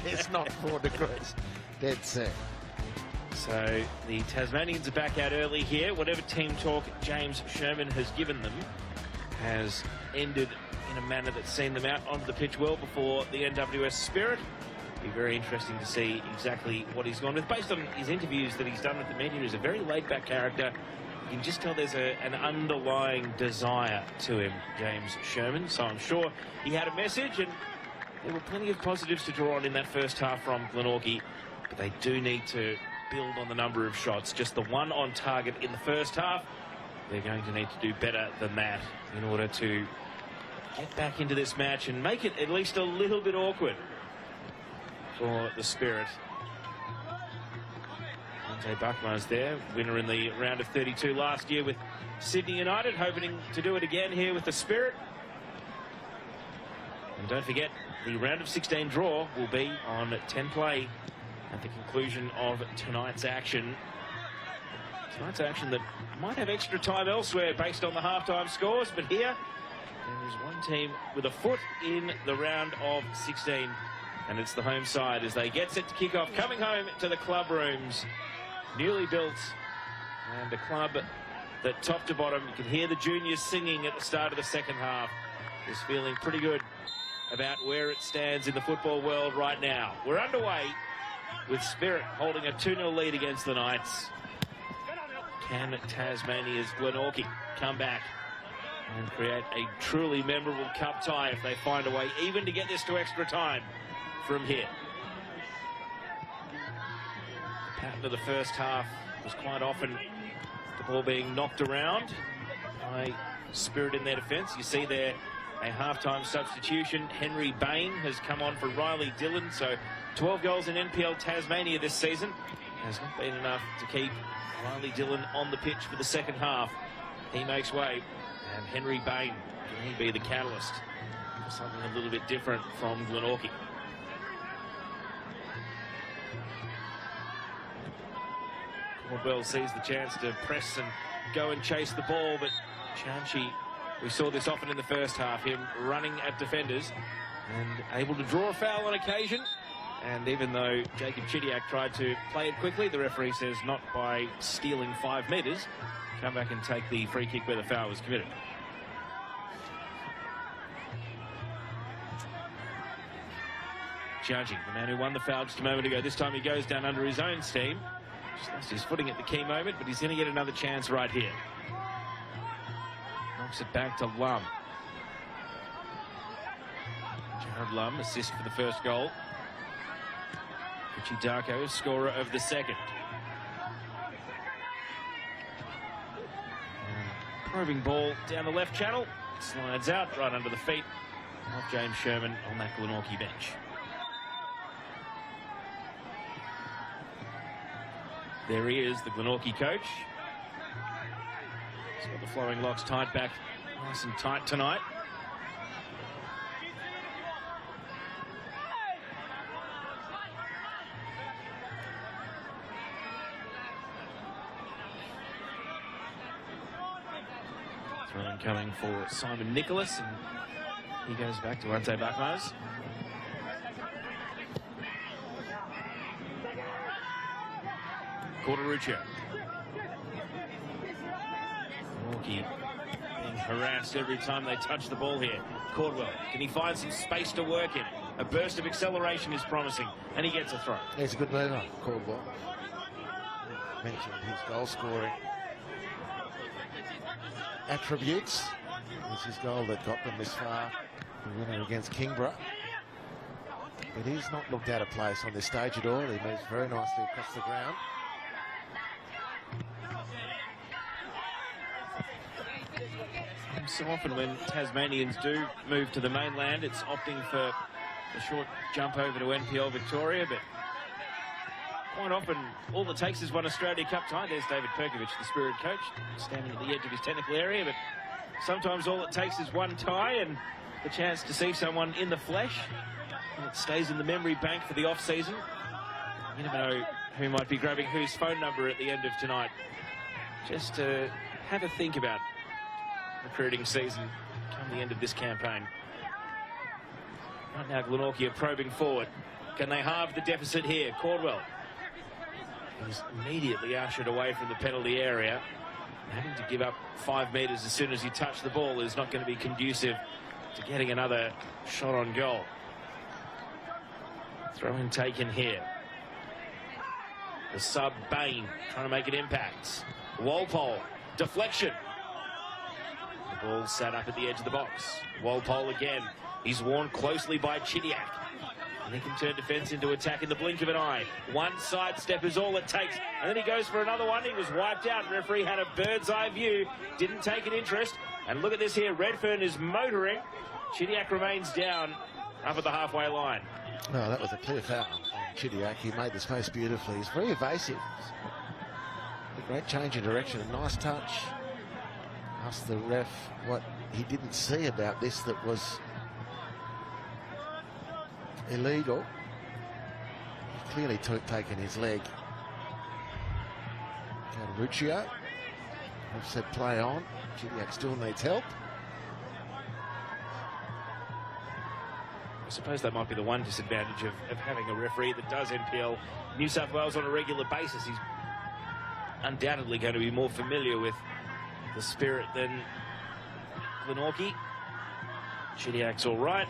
it's not 4 degrees. Dead set. So the Tasmanians are back out early here. Whatever team talk James Sherman has given them has ended in a manner that's seen them out onto the pitch well before the NWS Spirit. It'll be very interesting to see exactly what he's gone with. Based on his interviews that he's done with the media, he's a very laid-back character. You can just tell there's an underlying desire to him, James Sherman. So I'm sure he had a message, and there were plenty of positives to draw on in that first half from Glenorchy. But they do need to build on the number of shots. Just the one on target in the first half. They're going to need to do better than that in order to get back into this match and make it at least a little bit awkward for the Spirit. Buckman's there, winner in the round of 32 last year with Sydney United, hoping to do it again here with the Spirit. And don't forget, the round of 16 draw will be on 10 play at the conclusion of tonight's action. Tonight's action that might have extra time elsewhere based on the halftime scores, but here there is one team with a foot in the round of 16, and it's the home side as they get set to kick off, coming home to the club rooms. Newly built, and a club that top to bottom, you can hear the juniors singing at the start of the second half, is feeling pretty good about where it stands in the football world right now. We're underway with Spirit holding a 2-0 lead against the Knights. Can Tasmania's Glenorchy come back and create a truly memorable cup tie if they find a way even to get this to extra time from here? Pattern of the first half was quite often the ball being knocked around by Spirit in their defence. You see there a half-time substitution. Henry Bain has come on for Riley Dillon, so 12 goals in NPL Tasmania this season has not been enough to keep Riley Dillon on the pitch for the second half. He makes way, and Henry Bain, can he be the catalyst for something a little bit different from Glenorchy? Caldwell sees the chance to press and go and chase the ball, but Glenorchy, we saw this often in the first half, him running at defenders and able to draw a foul on occasion. And even though Jacob Chidiak tried to play it quickly, the referee says not by stealing 5 metres. Come back and take the free kick where the foul was committed. Glenorchy, the man who won the foul just a moment ago. This time he goes down under his own steam. Just lost his footing at the key moment, but he's going to get another chance right here. Knocks it back to Lum. Jared Lum, assist for the first goal. Richie Darko, scorer of the second. Probing ball down the left channel. Slides out right under the feet of James Sherman on that Glenorchy bench. There he is, the Glenorchy coach. He's got the flowing locks tied back nice and tight tonight. Throw coming for Simon Nicholas, and he goes back to Ante Bakmaz. Corderuccio. Glenorchy being harassed every time they touch the ball here. Caldwell, can he find some space to work in? A burst of acceleration is promising, and he gets a throw. He's a good mover, Caldwell. Mentioned his goal scoring attributes. It's his goal that got them this far, the winner against Kingborough. But he's not looked out of place on this stage at all. He moves very nicely across the ground. So often when Tasmanians do move to the mainland, it's opting for a short jump over to NPL Victoria, but quite often, all it takes is one Australia Cup tie. There's David Perkovich, the Spirit coach, standing at the edge of his technical area. But sometimes all it takes is one tie and the chance to see someone in the flesh. And it stays in the memory bank for the off-season. You never know who might be grabbing whose phone number at the end of tonight. Just have a think about recruiting season come the end of this campaign. Right now, Glenorchy are probing forward. Can they halve the deficit here? Caldwell is immediately ushered away from the penalty area. Having to give up 5 metres as soon as you touch the ball is not going to be conducive to getting another shot on goal. Throw in taken here. The sub Bain trying to make an impact. Walpole, deflection. The ball sat up at the edge of the box. Walpole again. He's worn closely by Chidiac. And he can turn defence into attack in the blink of an eye. One sidestep is all it takes. And then he goes for another one. He was wiped out. Referee had a bird's eye view. Didn't take an interest. And look at this here. Redfern is motoring. Chidiac remains down up at the halfway line. No, that was a clear foul on Chidiac. He made the space beautifully. He's very evasive. A great change in direction. A nice touch. Asked the ref what he didn't see about this that was illegal. He clearly taken his leg. Glenorchy. Ref said play on. Chidiac still needs help. I suppose that might be the one disadvantage of having a referee that does NPL New South Wales on a regular basis. He's undoubtedly going to be more familiar with the Spirit than Glenorchy. Chidiac's all right.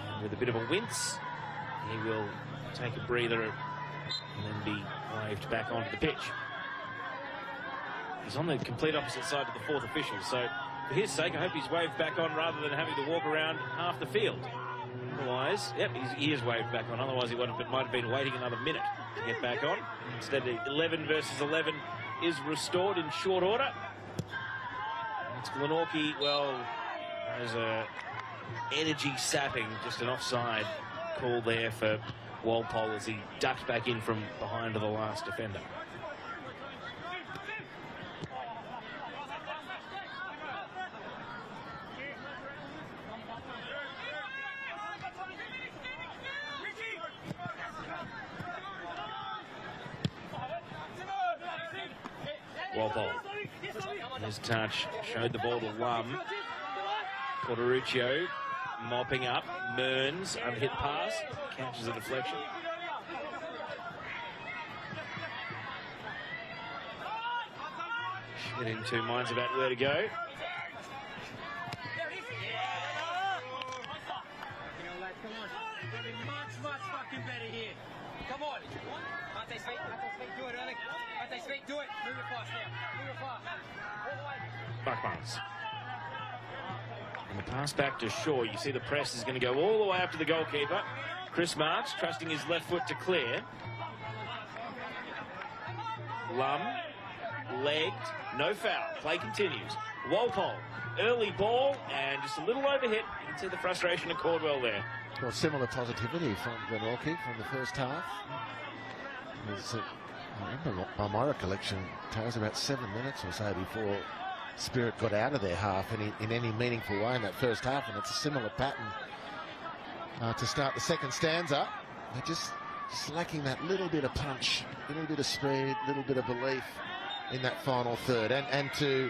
And with a bit of a wince, he will take a breather and then be waved back onto the pitch. He's on the complete opposite side of the fourth official, so for his sake, I hope he's waved back on rather than having to walk around half the field. Otherwise, yep, he is waved back on. Otherwise, he might have been waiting another minute to get back on. Instead, 11 versus 11 is restored in short order. It's Glenorchy, well, there's a energy sapping, just an offside call there for Walpole as he ducked back in from behind the last defender. Walpole. His touch showed the ball to Lum. Porteruccio mopping up. Mearns, unhit pass. Catches a deflection. Getting two minds about where to go. You know, lads, come on. We're much fucking better here. Come on. Can't they speak? Do it, Erling. Can't they speak? Do it. Move it fast now. Move it fast. All the way. Buckmans. And the pass back to Shaw. You see the press is going to go all the way up to the goalkeeper. Chris Marks trusting his left foot to clear. Lum. Legged. No foul. Play continues. Walpole. Early ball and just a little overhit. You can see the frustration of Caldwell there. Well, similar positivity from Glenorchy from the first half. I remember by my recollection, it was about 7 minutes or so before Spirit got out of their half in any meaningful way in that first half, and it's a similar pattern to start the second stanza. They're just lacking that little bit of punch, a little bit of speed, a little bit of belief in that final third. And to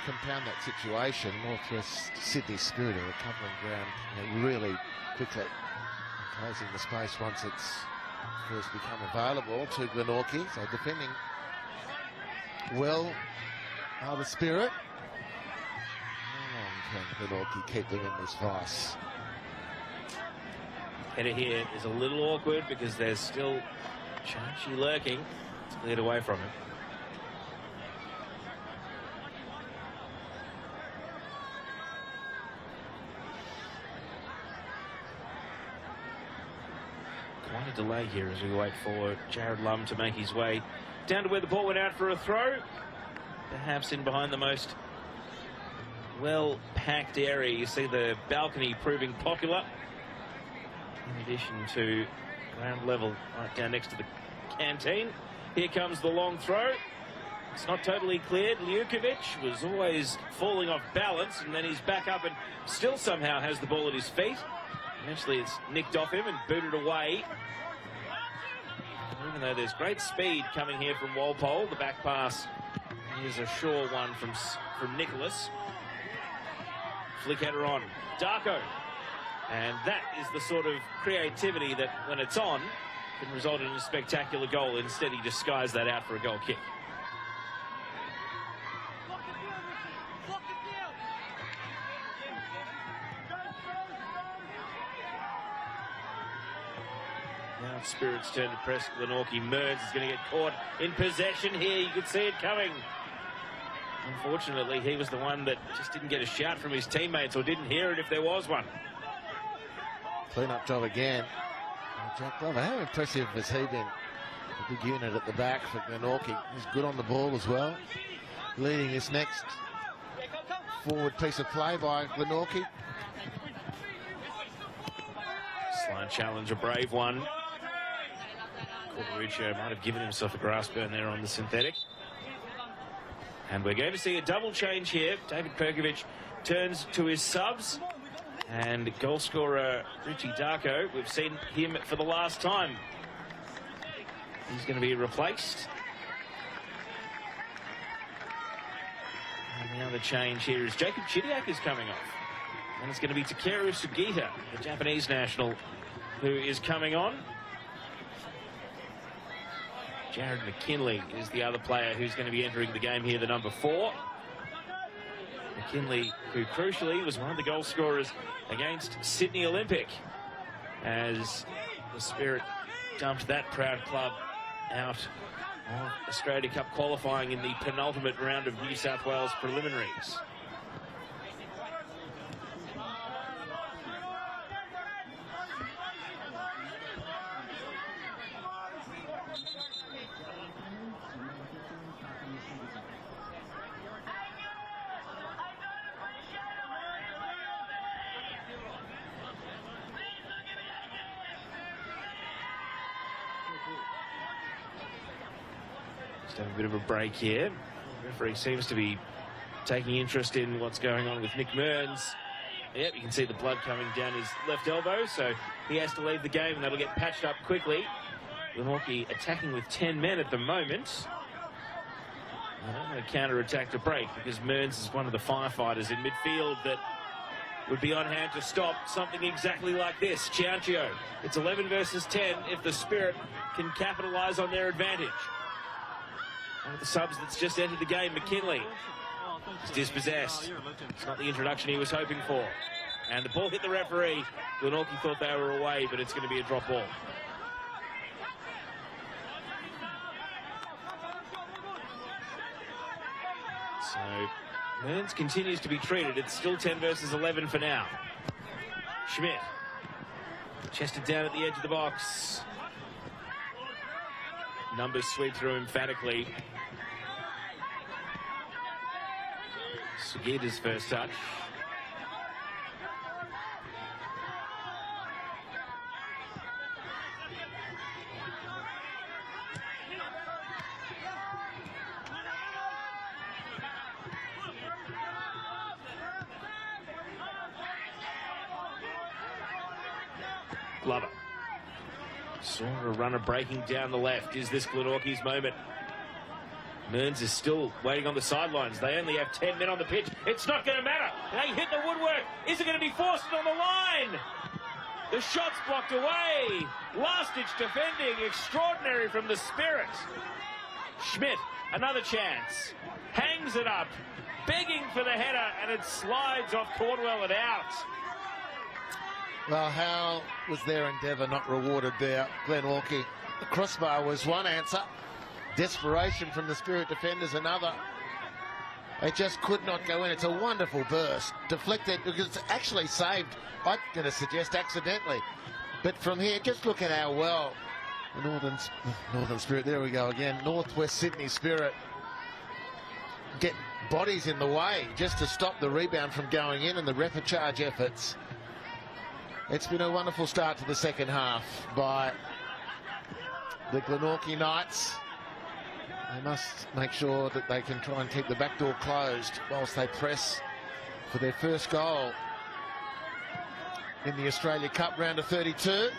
compound that situation, Northwest Sydney Spirit are recovering ground really quickly, closing the space once it's first become available to Glenorchy. So defending well are the Spirit. How long can Glenorchy keep them in this vice? Header here is a little awkward because there's still Chachi lurking. It's cleared away from him. Quite a delay here as we wait for Jared Lum to make his way down to where the ball went out for a throw. Perhaps in behind the most well-packed area. You see the balcony proving popular. In addition to ground level, right down next to the canteen. Here comes the long throw. It's not totally cleared. Ljukovic was always falling off balance, and then he's back up and still somehow has the ball at his feet. Eventually it's nicked off him and booted away. Even though there's great speed coming here from Walpole, the back pass is a sure one from Nicholas. Flick header on. Darko. And that is the sort of creativity that, when it's on, can result in a spectacular goal. Instead, he disguised that out for a goal kick. Now Spirit's turn to press Glenorchy. Mearns is going to get caught in possession here. You could see it coming. Unfortunately, he was the one that just didn't get a shout from his teammates, or didn't hear it if there was one. Clean-up job again. Jack Glover, how impressive has he been? A big unit at the back for Glenorchy. He's good on the ball as well. Leading this next forward piece of play by Glenorchy. Slight challenge, a brave one. Corporuccio might have given himself a grass burn there on the synthetic. And we're going to see a double change here. David Perkovic turns to his subs. And goal scorer Richie Darko, we've seen him for the last time. He's going to be replaced. And the other change here is Jacob Chidiak is coming off. And it's going to be Takeru Sugita, the Japanese national, who is coming on. Jared McKinley is the other player who's going to be entering the game here, the number 4. McKinley, who crucially was one of the goal scorers against Sydney Olympic, as the Spirit dumped that proud club out of Australia Cup qualifying in the penultimate round of New South Wales preliminaries. Just have a bit of a break here. The referee seems to be taking interest in what's going on with Nick Mearns. Yep, you can see the blood coming down his left elbow, so he has to leave the game, and that'll get patched up quickly. Glenorchy attacking with 10 men at the moment. I don't know, counter-attack to break, because Mearns is one of the firefighters in midfield that would be on hand to stop something exactly like this. Ciancio, it's 11 versus 10 if the Spirit can capitalise on their advantage. One of the subs that's just entered the game, McKinley, is dispossessed. It's not the introduction he was hoping for. And the ball hit the referee. Glenorchy thought they were away, but it's going to be a drop ball. So Mearns continues to be treated. It's still 10 versus 11 for now. Schmidt chested down at the edge of the box. Numbers sweep through emphatically. Sugita's first touch. Glover. Saw a runner breaking down the left. Is this Glenorchy's moment? Mearns is still waiting on the sidelines. They only have 10 men on the pitch. It's not going to matter. They hit the woodwork. Is it going to be forced on the line? The shot's blocked away. Last-ditch defending. Extraordinary from the Spirit. Schmidt, another chance. Hangs it up. Begging for the header, and it slides off Cornwell and out. Well, how was their endeavour not rewarded there? Glenorchy. The crossbar was one answer. Desperation from the Spirit defenders another. It just could not go in. It's a wonderful burst. Deflected, because it's actually saved, I'm going to suggest, accidentally. But from here, just look at how well the Northern Spirit, there we go again, Northwest Sydney Spirit get bodies in the way just to stop the rebound from going in, and the repechage efforts. It's been a wonderful start to the second half by the Glenorchy Knights. They must make sure that they can try and keep the back door closed whilst they press for their first goal in the Australia Cup round of 32.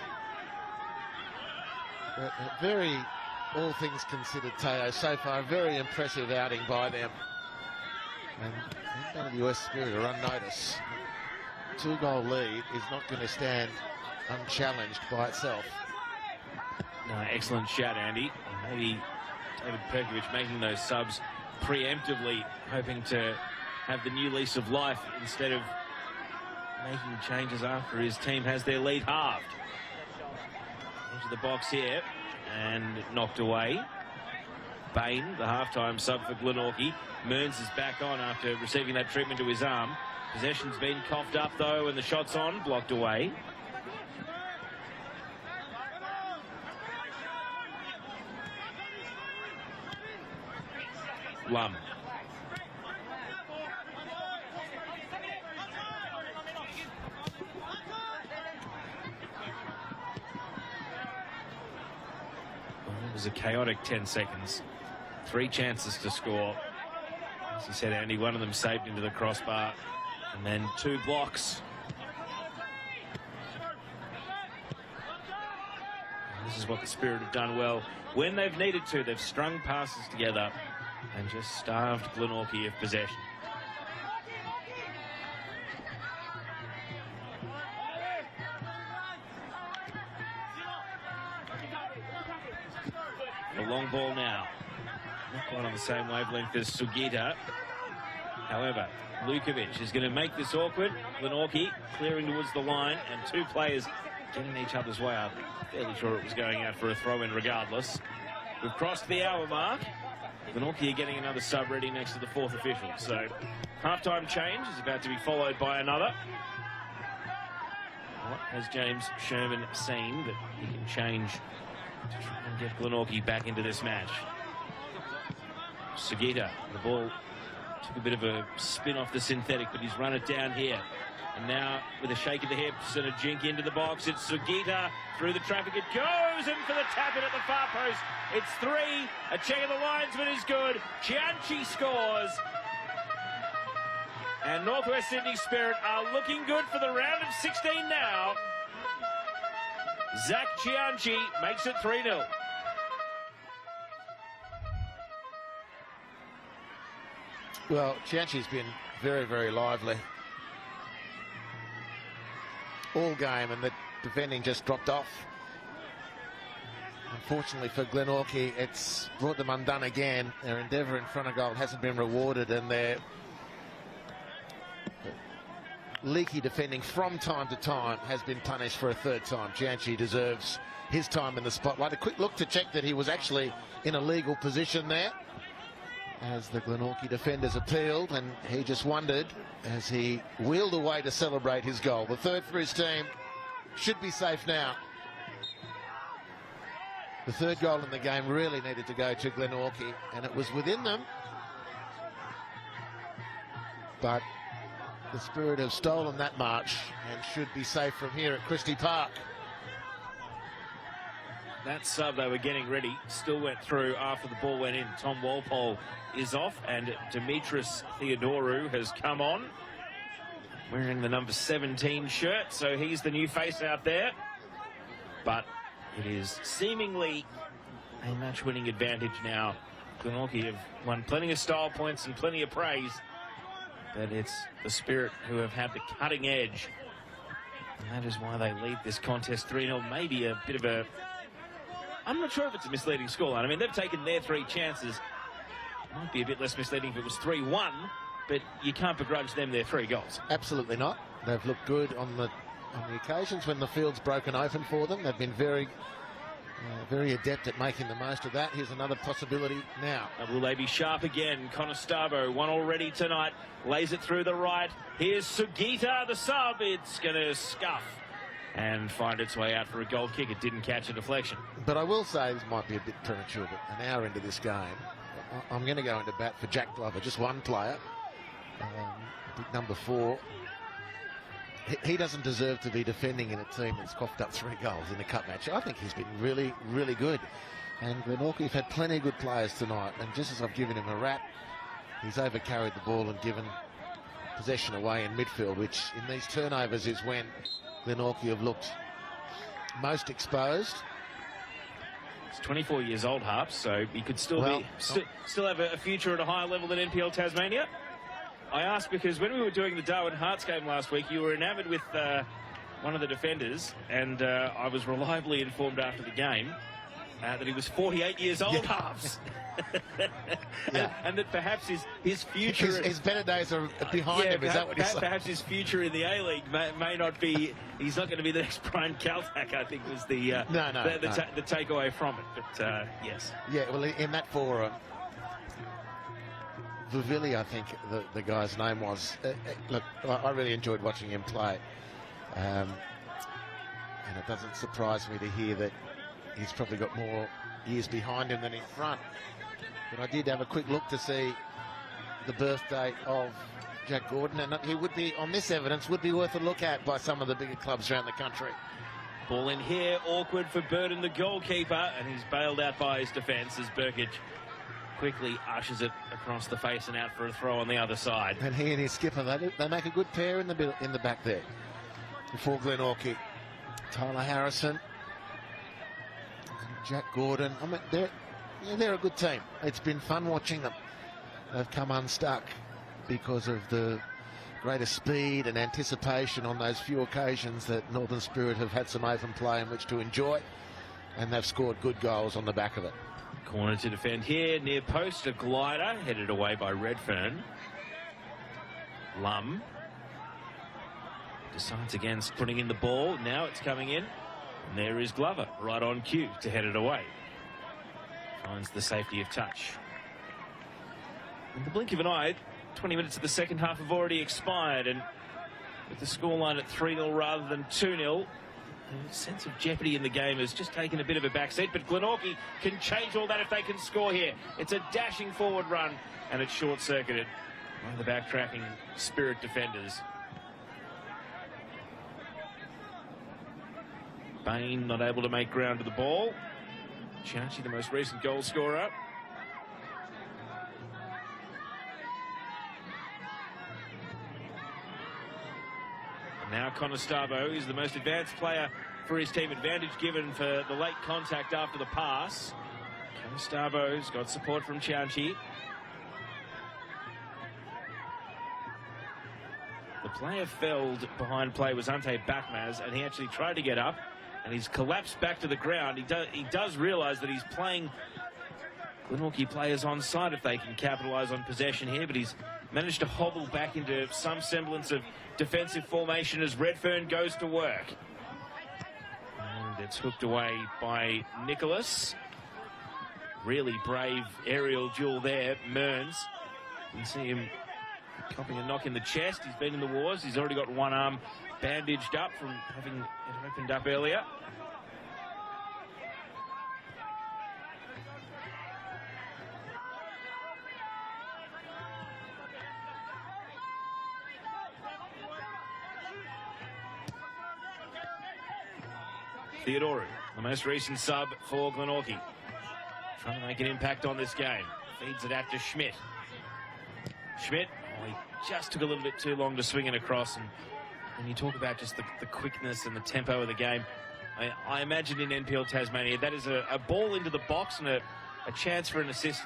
But all things considered, Teo, so far a very impressive outing by them. And NWS Spirit are unnoticed. 2-goal lead is not going to stand unchallenged by itself. No, excellent shout, Andy. Maybe David Perkovich making those subs preemptively, hoping to have the new lease of life instead of making changes after his team has their lead halved. Into the box here and knocked away. Bain, the halftime sub for Glenorchy. Mearns is back on after receiving that treatment to his arm. Possession's been coughed up though, and the shot's on, blocked away. Lum. It was a chaotic 10 seconds. 3 chances to score. As he said, Andy, one of them saved into the crossbar. And then 2 blocks. And this is what the Spirit have done well. When they've needed to, they've strung passes together and just starved Glenorchy of possession. The long ball now. Not quite on the same wavelength as Sugita. However, Lukovic is going to make this awkward. Glenorchy clearing towards the line and 2 players getting each other's way up. Fairly sure it was going out for a throw-in regardless. We've crossed the hour mark. Glenorchy are getting another sub ready next to the 4th official. So halftime change is about to be followed by another. What has James Sherman seen that he can change to try and get Glenorchy back into this match? Sugita, the ball took a bit of a spin off the synthetic, but he's run it down here. And now with a shake of the hips and a jink into the box, it's Sugita through the traffic. It goes in for the tap in at the far post. It's 3. A check of the linesman is good. Chianchi scores. And Northwest Sydney Spirit are looking good for the round of 16 now. Zach Chianchi makes it 3-0. Well, Chianchi's been very, very lively all game, and the defending just dropped off. Unfortunately for Glenorchy, it's brought them undone again. Their endeavour in front of goal hasn't been rewarded, and their leaky defending from time to time has been punished for a 3rd time. Chianchi deserves his time in the spotlight. A quick look to check that he was actually in a legal position there as the Glenorchy defenders appealed, and he just wondered as he wheeled away to celebrate his goal. The 3rd for his team. Should be safe now. The 3rd goal in the game really needed to go to Glenorchy, and it was within them. But the Spirit have stolen that march and should be safe from here at Christie Park. That sub they were getting ready still went through after the ball went in. Tom Walpole is off and Dimitris Theodorou has come on, wearing the number 17 shirt, so he's the new face out there. But it is seemingly a match-winning advantage now. Glenorchy have won plenty of style points and plenty of praise, but it's the Spirit who have had the cutting edge, and that is why they lead this contest 3-0. Maybe a bit of a... I'm not sure if it's a misleading scoreline. I mean, they've taken their 3 chances. It might be a bit less misleading if it was 3-1, but you can't begrudge them their 3 goals. Absolutely not. They've looked good on the occasions when the field's broken open for them. They've been very adept at making the most of that. Here's another possibility now. Will they be sharp again? Conestobo, one already tonight, lays it through the right. Here's Sugita, the sub. It's going to scuff and find its way out for a goal kick. It didn't catch a deflection. But I will say this might be a bit premature, but an hour into this game, I'm going to go into bat for Jack Glover, just one player, number 4. He doesn't deserve to be defending in a team that's coughed up 3 goals in a cup match. I think he's been really, really good. And Glenorchy have had plenty of good players tonight, and just as I've given him a rap, he's overcarried the ball and given possession away in midfield, which in these turnovers is when Glenorchy have looked most exposed. He's 24 years old, Harps, so he could still still have a future at a higher level than NPL Tasmania. I asked because when we were doing the Darwin Hearts game last week, you were enamoured with one of the defenders, and I was reliably informed after the game that he was 48 years old, Harps. and that perhaps his future... His better days are behind him, is that what you're saying? Perhaps his future in the A-League may not be... He's not going to be the next Brian Kaltak, I think, was the takeaway from it. But, yes. Yeah, well, in that forum, Vivili, I think the guy's name was. Look, I really enjoyed watching him play. And it doesn't surprise me to hear that he's probably got more years behind him than in front. But I did have a quick look to see the birthday of Jack Gordon, and he would be, on this evidence, would be worth a look at by some of the bigger clubs around the country. Ball in here, awkward for Burton, the goalkeeper, and he's bailed out by his defence as Burkic quickly ushers it across the face and out for a throw on the other side. And he and his skipper, they make a good pair in the back there. Before Glenorchy, Tyler Harrison, and Jack Gordon. I mean, they're a good team. It's been fun watching them. They've come unstuck because of the greater speed and anticipation on those few occasions that Northern Spirit have had some open play in which to enjoy, and they've scored good goals on the back of it. Corner to defend here, near post, a glider, headed away by Redfern. Lum decides against putting in the ball. Now it's coming in, and there is Glover, right on cue to head it away. Finds the safety of touch. In the blink of an eye, 20 minutes of the second half have already expired, and with the scoreline at 3-0 rather than 2-0, the sense of jeopardy in the game has just taken a bit of a backseat, but Glenorchy can change all that if they can score here. It's a dashing forward run, and it's short-circuited by the backtracking Spirit defenders. Bain not able to make ground to the ball. Chachi, the most recent goal scorer. Now Conestabo is the most advanced player for his team. Advantage given for the late contact after the pass. Conestabo's got support from Chachi. The player felled behind play was Ante Bakmaz, and he actually tried to get up, and he's collapsed back to the ground. He does realise that he's playing Glenorchy players on side if they can capitalise on possession here, but he's managed to hobble back into some semblance of defensive formation as Redfern goes to work. And it's hooked away by Nicholas. Really brave aerial duel there, Mearns. You can see him copping a knock in the chest. He's been in the wars. He's already got one arm bandaged up from having it opened up earlier. Theodoru, the most recent sub for Glenorchy, trying to make an impact on this game. Feeds it out to Schmidt. Schmidt, he just took a little bit too long to swing it across. And when you talk about just the quickness and the tempo of the game, I imagine in NPL Tasmania, that is a ball into the box and a chance for an assist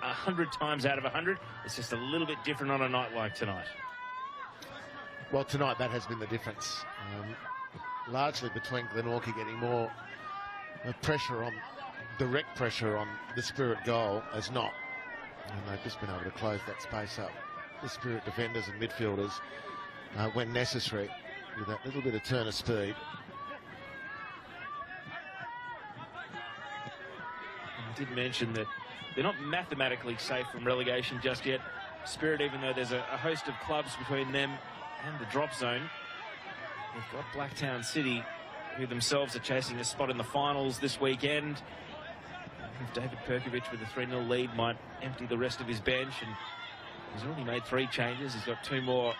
100 times out of 100. It's just a little bit different on a night like tonight. Well, tonight that has been the difference. Largely between Glenorchy getting more pressure on, direct pressure on the Spirit goal as not. And they've just been able to close that space up. The Spirit defenders and midfielders, when necessary, with that little bit of turn of speed. I did mention that they're not mathematically safe from relegation just yet. Spirit, even though there's a host of clubs between them and the drop zone, they've got Blacktown City, who themselves are chasing a spot in the finals this weekend. If David Perkovich with a 3-0 lead might empty the rest of his bench, and he's already made 3 changes. He's got 2 more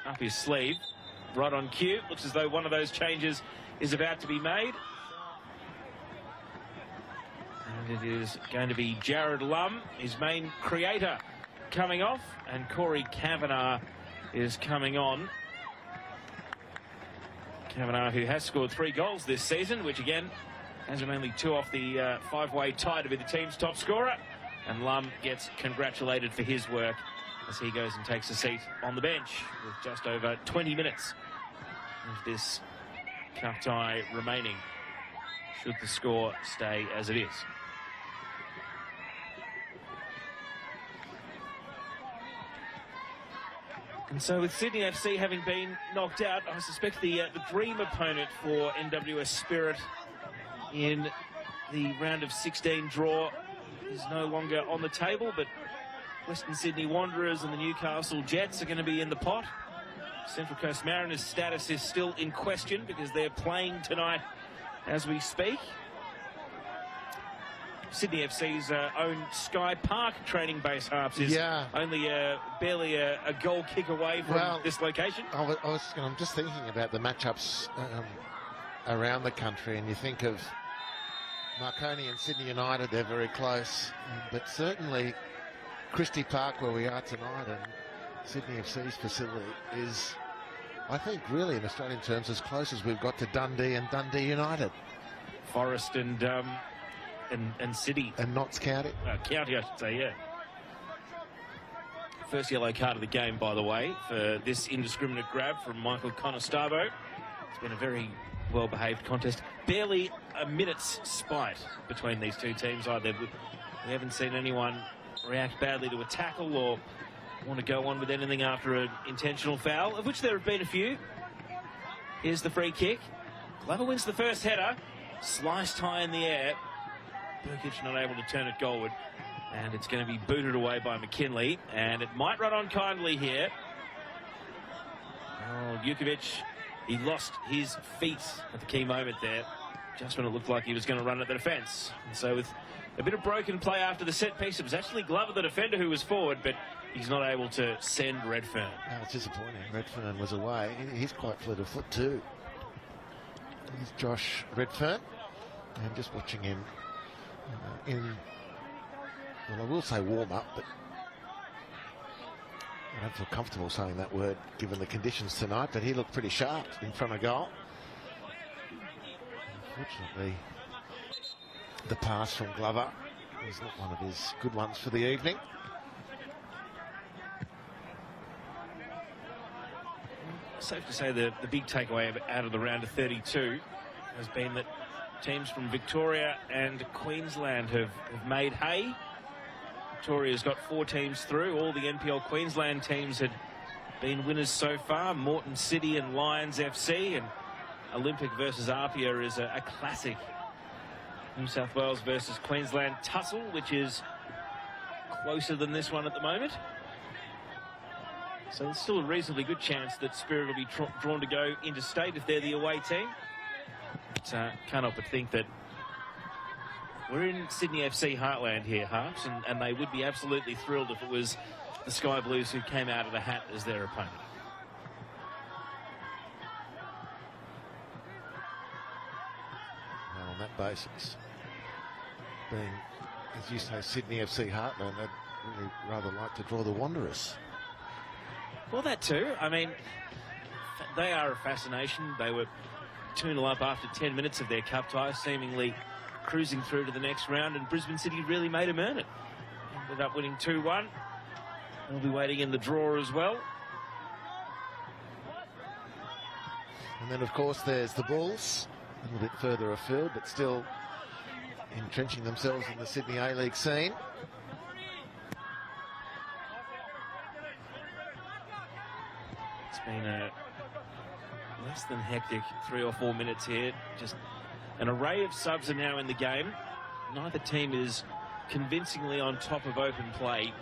up his sleeve. Right on cue. Looks as though one of those changes is about to be made. And it is going to be Jared Lum, his main creator, coming off, and Corey Kavanagh is coming on. Kavanagh, who has scored 3 goals this season, which again has him only 2 off the 5-way tie to be the team's top scorer. And Lum gets congratulated for his work as he goes and takes a seat on the bench with just over 20 minutes of this cup tie remaining, should the score stay as it is. And so with Sydney FC having been knocked out, I suspect the dream opponent for NWS Spirit in the round of 16 draw is no longer on the table, but Western Sydney Wanderers and the Newcastle Jets are going to be in the pot. Central Coast Mariners' status is still in question because they're playing tonight as we speak. Sydney FC's own Sky Park training base, Harps, is only barely a goal kick away from this location. I'm just thinking about the matchups around the country, and you think of Marconi and Sydney United, they're very close, but certainly Christie Park, where we are tonight, and Sydney FC's facility is, I think, really in Australian terms, as close as we've got to Dundee and Dundee United. Forest and City. And Notts County. County, I should say, yeah. First yellow card of the game, by the way, for this indiscriminate grab from Michael Conestavo. It's been a very well-behaved contest. Barely a minute's spite between these two teams either. We haven't seen anyone react badly to a tackle or want to go on with anything after an intentional foul, of which there have been a few. Here's the free kick. Glover wins the first header. Sliced high in the air. Burkic not able to turn it goalward. And it's going to be booted away by McKinley. And it might run on kindly here. Oh, Jukovic, he lost his feet at the key moment there, just when it looked like he was going to run at the defence. And so with a bit of broken play after the set piece, it was actually Glover, the defender, who was forward, but he's not able to send Redfern. Oh, it's disappointing. Redfern was away. He's quite fleet of foot too. Here's Josh Redfern. And just watching him well, I will say warm-up, but I don't feel comfortable saying that word given the conditions tonight, but he looked pretty sharp in front of goal. Unfortunately, the pass from Glover was not one of his good ones for the evening. Safe to say the big takeaway out of the round of 32 has been that teams from Victoria and Queensland have made hay. Victoria's got 4 teams through. All the NPL Queensland teams had been winners so far. Moreton City and Lions FC, and Olympic versus Apia is a classic New South Wales versus Queensland tussle, which is closer than this one at the moment. So there's still a reasonably good chance that Spirit will be drawn to go interstate if they're the away team. But can't help but think that we're in Sydney FC heartland here, Harps, and they would be absolutely thrilled if it was the Sky Blues who came out of the hat as their opponent. Well, on that basis, being, as you say, Sydney FC heartland, I'd really rather like to draw the Wanderers. Well, that too. I mean, they are a fascination. They were 2-0 up after 10 minutes of their cup tie, seemingly cruising through to the next round, and Brisbane City really made them earn it. Ended up winning 2-1. They'll be waiting in the draw as well. And then, of course, there's the Bulls, a little bit further afield, but still entrenching themselves in the Sydney A-League scene. It's been a less than hectic 3 or 4 minutes here. Just an array of subs are now in the game. Neither team is convincingly on top of open play.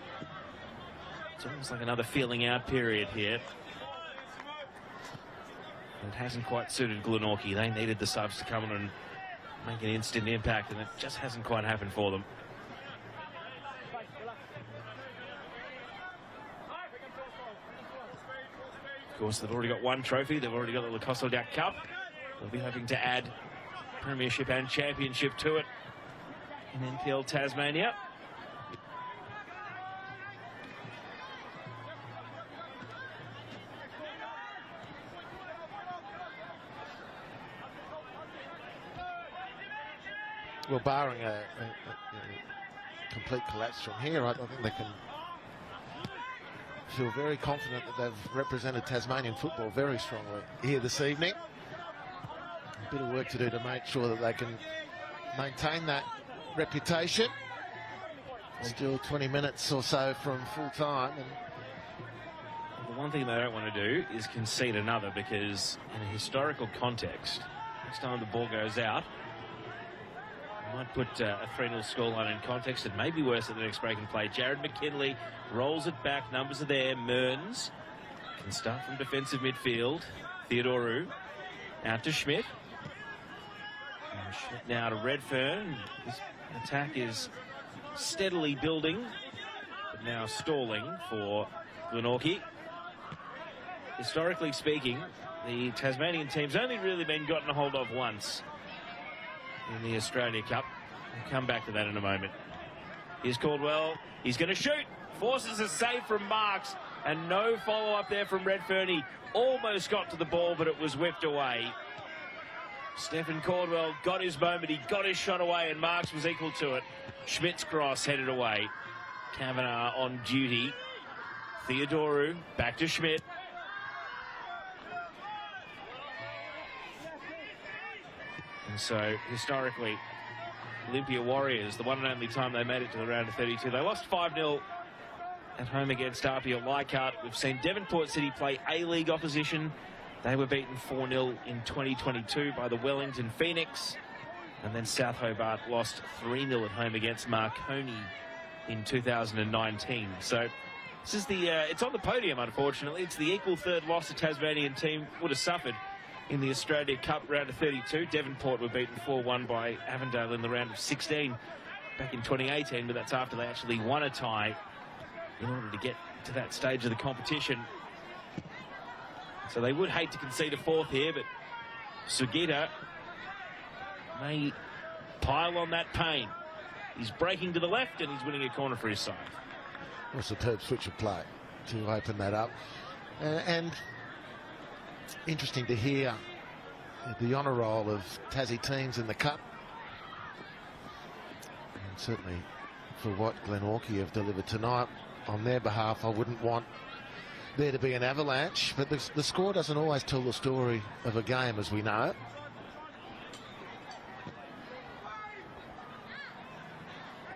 It's almost like another feeling out period here. It hasn't quite suited Glenorchy. They needed the subs to come on and make an instant impact, and it just hasn't quite happened for them. Of course, they've already got one trophy. They've already got the La Costa Duck Cup. They'll be hoping to add Premiership and Championship to it in NPL Tasmania. Well, barring a complete collapse from here, I think they can feel very confident that they've represented Tasmanian football very strongly here this evening. A bit of work to do to make sure that they can maintain that reputation. Still 20 minutes or so from full time. And the one thing they don't want to do is concede another, because in a historical context, next time the ball goes out, might put a 3-0 scoreline in context. It may be worse at the next break and play. Jared McKinley rolls it back. Numbers are there. Mearns can start from defensive midfield. Theodoru out to Schmidt. And Schmidt now to Redfern. This attack is steadily building, but now stalling for Glenorchy. Historically speaking, the Tasmanian team's only really been gotten a hold of once in the Australia Cup. We'll come back to that in a moment. Here's Caldwell. He's going to shoot. Forces a save from Marks, and no follow-up there from Redfern. He almost got to the ball, but it was whipped away. Stephen Caldwell got his moment. He got his shot away, and Marks was equal to it. Schmidt's cross headed away. Kavanagh on duty. Theodoru back to Schmidt. And so, historically, Olympia Warriors, the one and only time they made it to the round of 32, they lost 5-0 at home against RP at Leichhardt. We've seen Devonport City play A-League opposition. They were beaten 4-0 in 2022 by the Wellington Phoenix. And then South Hobart lost 3-0 at home against Marconi in 2019. So this is it's on the podium, unfortunately. It's the equal third loss the Tasmanian team would have suffered in the Australia Cup round of 32. Devonport were beaten 4-1 by Avondale in the round of 16 back in 2018, but that's after they actually won a tie in order to get to that stage of the competition. So they would hate to concede a fourth here, but Sugita may pile on that pain. He's breaking to the left and he's winning a corner for his side. A superb switch of play to open that up. And interesting to hear the honour roll of Tassie teams in the Cup. And certainly for what Glenorchy have delivered tonight, on their behalf, I wouldn't want there to be an avalanche. But the score doesn't always tell the story of a game, as we know.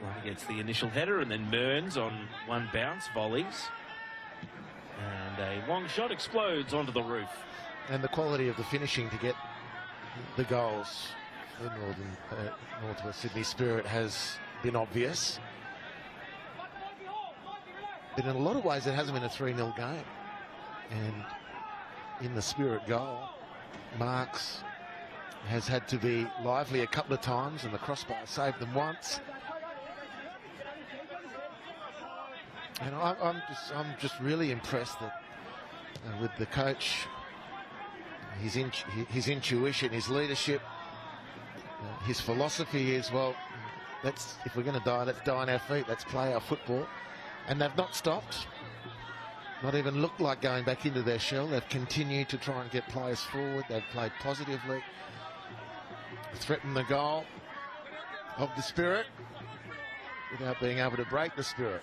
Well, he gets the initial header, and then Mearns on one bounce, volleys. And a long shot explodes onto the roof. And the quality of the finishing to get the goals for Northwest Sydney Spirit has been obvious. But in a lot of ways, it hasn't been a 3-0 game. And in the Spirit goal, Marks has had to be lively a couple of times, and the crossbar saved them once. And I'm just really impressed that with the coach, his intuition, his leadership, his philosophy is, well, if we're going to die, let's die on our feet. Let's play our football. And they've not stopped, not even looked like going back into their shell. They've continued to try and get players forward. They've played positively, threatened the goal of the Spirit without being able to break the Spirit.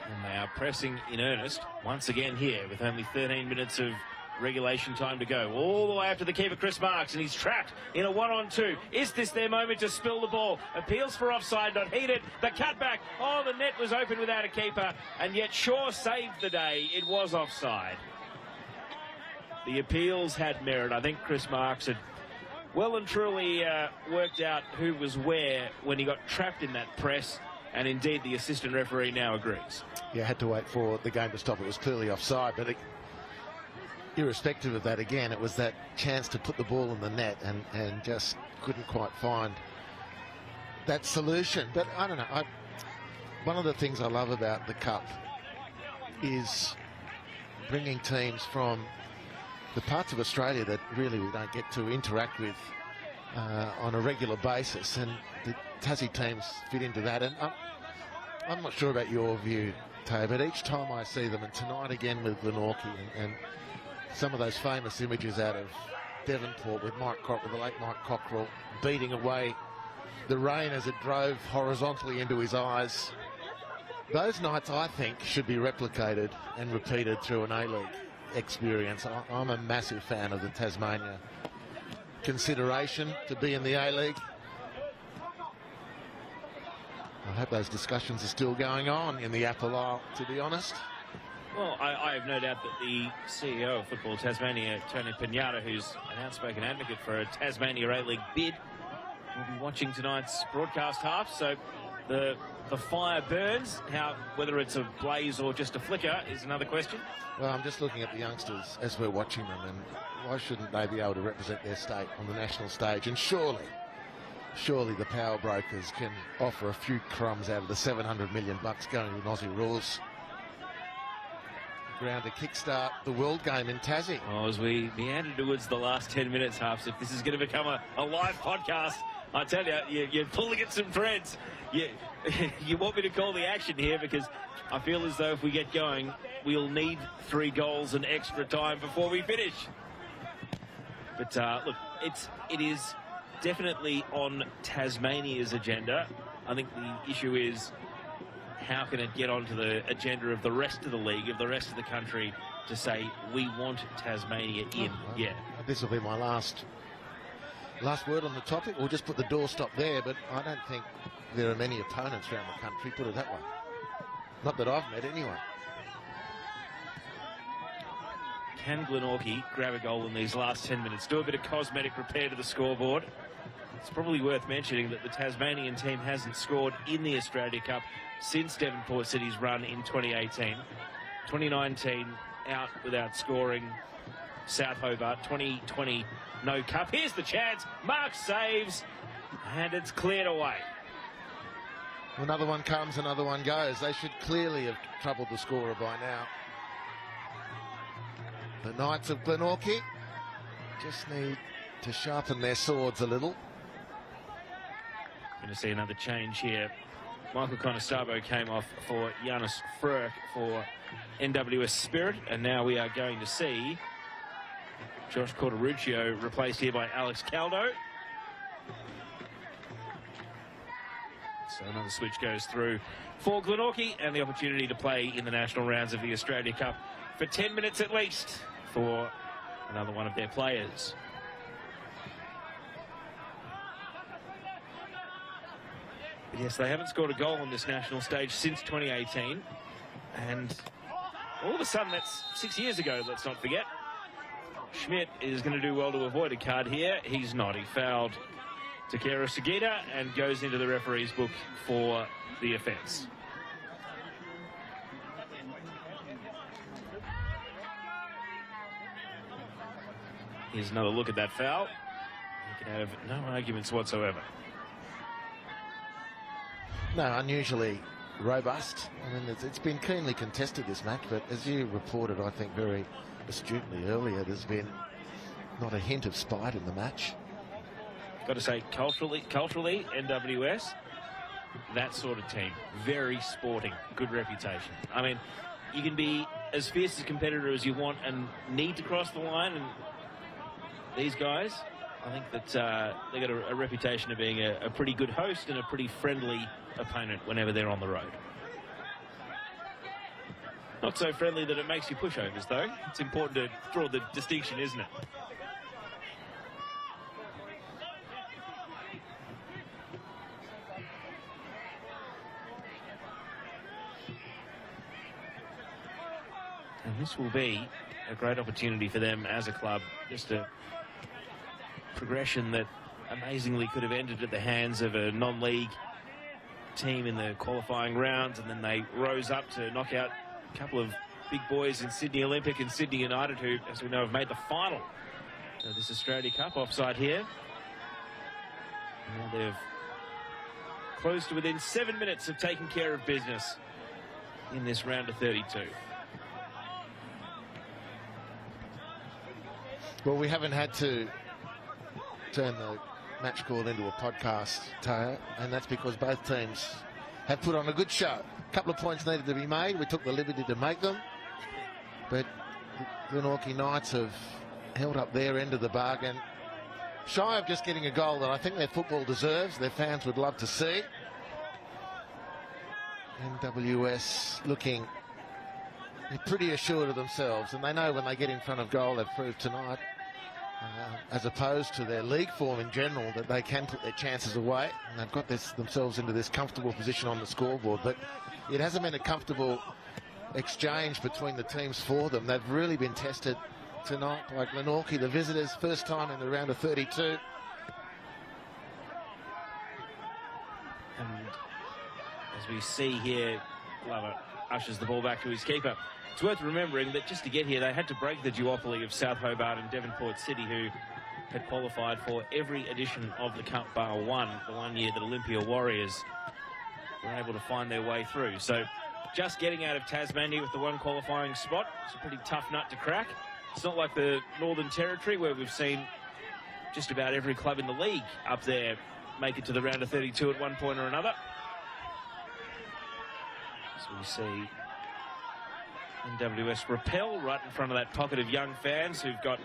And they are pressing in earnest once again here with only 13 minutes of regulation time to go. All the way up to the keeper, Chris Marks, and he's trapped in a 1-on-2. Is this their moment to spill the ball? Appeals for offside, not heeded. The cutback. Oh, the net was open without a keeper, and yet Shaw saved the day. It was offside. The appeals had merit. I think Chris Marks had well and truly worked out who was where when he got trapped in that press. And indeed, the assistant referee now agrees. Yeah, had to wait for the game to stop. It was clearly offside, but irrespective of that, again, it was that chance to put the ball in the net and just couldn't quite find that solution. But I don't know. One of the things I love about the Cup is bringing teams from the parts of Australia that really we don't get to interact with on a regular basis, and the Tassie teams fit into that. And I'm not sure about your view, Tay, but each time I see them, and tonight again with Glenorchy, and some of those famous images out of Devonport with the late Mike Cockrell beating away the rain as it drove horizontally into his eyes. Those nights, I think, should be replicated and repeated through an A-League experience. I'm a massive fan of the Tasmania consideration to be in the A-League. I hope those discussions are still going on in the Apple Isle, to be honest. Well, I have no doubt that the CEO of Football Tasmania, Tony Pinata, who's an outspoken advocate for a Tasmania A-League bid, will be watching tonight's broadcast half. So the fire burns. Whether it's a blaze or just a flicker is another question. Well, I'm just looking at the youngsters as we're watching them, and why shouldn't they be able to represent their state on the national stage? And surely the power brokers can offer a few crumbs out of the $700 million going in Aussie rules. Ground to kickstart the World Game in Tassie. Oh, as we meander towards the last 10 minutes, Harps, if this is going to become a live podcast, I tell you, you're pulling at some threads. You want me to call the action here, because I feel as though if we get going, we'll need 3 goals and extra time before we finish. But look, it is definitely on Tasmania's agenda. I think the issue is, how can it get onto the agenda of the rest of the league, of the rest of the country, to say we want Tasmania in? Yeah. This will be my last word on the topic. We'll just put the doorstop there, but I don't think there are many opponents around the country, put it that way. Not that I've met, anyway. Can Glenorchy grab a goal in these last 10 minutes? Do a bit of cosmetic repair to the scoreboard. It's probably worth mentioning that the Tasmanian team hasn't scored in the Australia Cup since Devonport City's run in 2018. 2019 out without scoring. South Hobart 2020 no cup. Here's the chance. Mark saves, and it's cleared away. Another one comes, another one goes. They should clearly have troubled the scorer by now. The Knights of Glenorchy just need to sharpen their swords a little. Going to see another change here. Michael Conosabo came off for Giannis Frerk for NWS Spirit, and now we are going to see Josh Corteruccio replaced here by Alex Caldo. So another switch goes through for Glenorchy, and the opportunity to play in the national rounds of the Australia Cup for 10 minutes at least for another one of their players. But yes, they haven't scored a goal on this national stage since 2018, and all of a sudden, that's 6 years ago, let's not forget. Schmidt is going to do well to avoid a card here. He's not. He fouled Takera Sugita and goes into the referee's book for the offence. Here's another look at that foul. He can have no arguments whatsoever. No, unusually robust. I mean, it's been keenly contested, this match, but as you reported, I think very astutely earlier, there's been not a hint of spite in the match. Got to say, culturally, NWS, that sort of team, very sporting, good reputation. I mean, you can be as fierce a competitor as you want and need to cross the line, and these guys, I think that they got a reputation of being a pretty good host and a pretty friendly opponent whenever they're on the road. Not so friendly that it makes you pushovers, though. It's important to draw the distinction, isn't it? And this will be a great opportunity for them as a club. Just a progression that amazingly could have ended at the hands of a non-league team in the qualifying rounds, and then they rose up to knock out a couple of big boys in Sydney Olympic and Sydney United, who, as we know, have made the final of this Australia Cup. Offside here. Now they've close to within 7 minutes of taking care of business in this round of 32. Well, we haven't had to turn match call into a podcast, Taya, and that's because both teams have put on a good show. A couple of points needed to be made. We took the liberty to make them, but the Glenorchy Knights have held up their end of the bargain, shy of just getting a goal that I think their football deserves, their fans would love to see. NWS looking pretty assured of themselves, and they know when they get in front of goal, they've proved tonight, as opposed to their league form in general, that they can put their chances away, and they've got themselves into this comfortable position on the scoreboard. But it hasn't been a comfortable exchange between the teams for them. They've really been tested tonight by Glenorchy, the visitors, first time in the round of 32. And as we see here, Glover ushers the ball back to his keeper. It's worth remembering that just to get here, they had to break the duopoly of South Hobart and Devonport City, who had qualified for every edition of the Cup bar one, the 1 year that Olympia Warriors were able to find their way through. So just getting out of Tasmania with the one qualifying spot, it's a pretty tough nut to crack. It's not like the Northern Territory, where we've seen just about every club in the league up there make it to the round of 32 at one point or another. So we see NWS repel right in front of that pocket of young fans who've got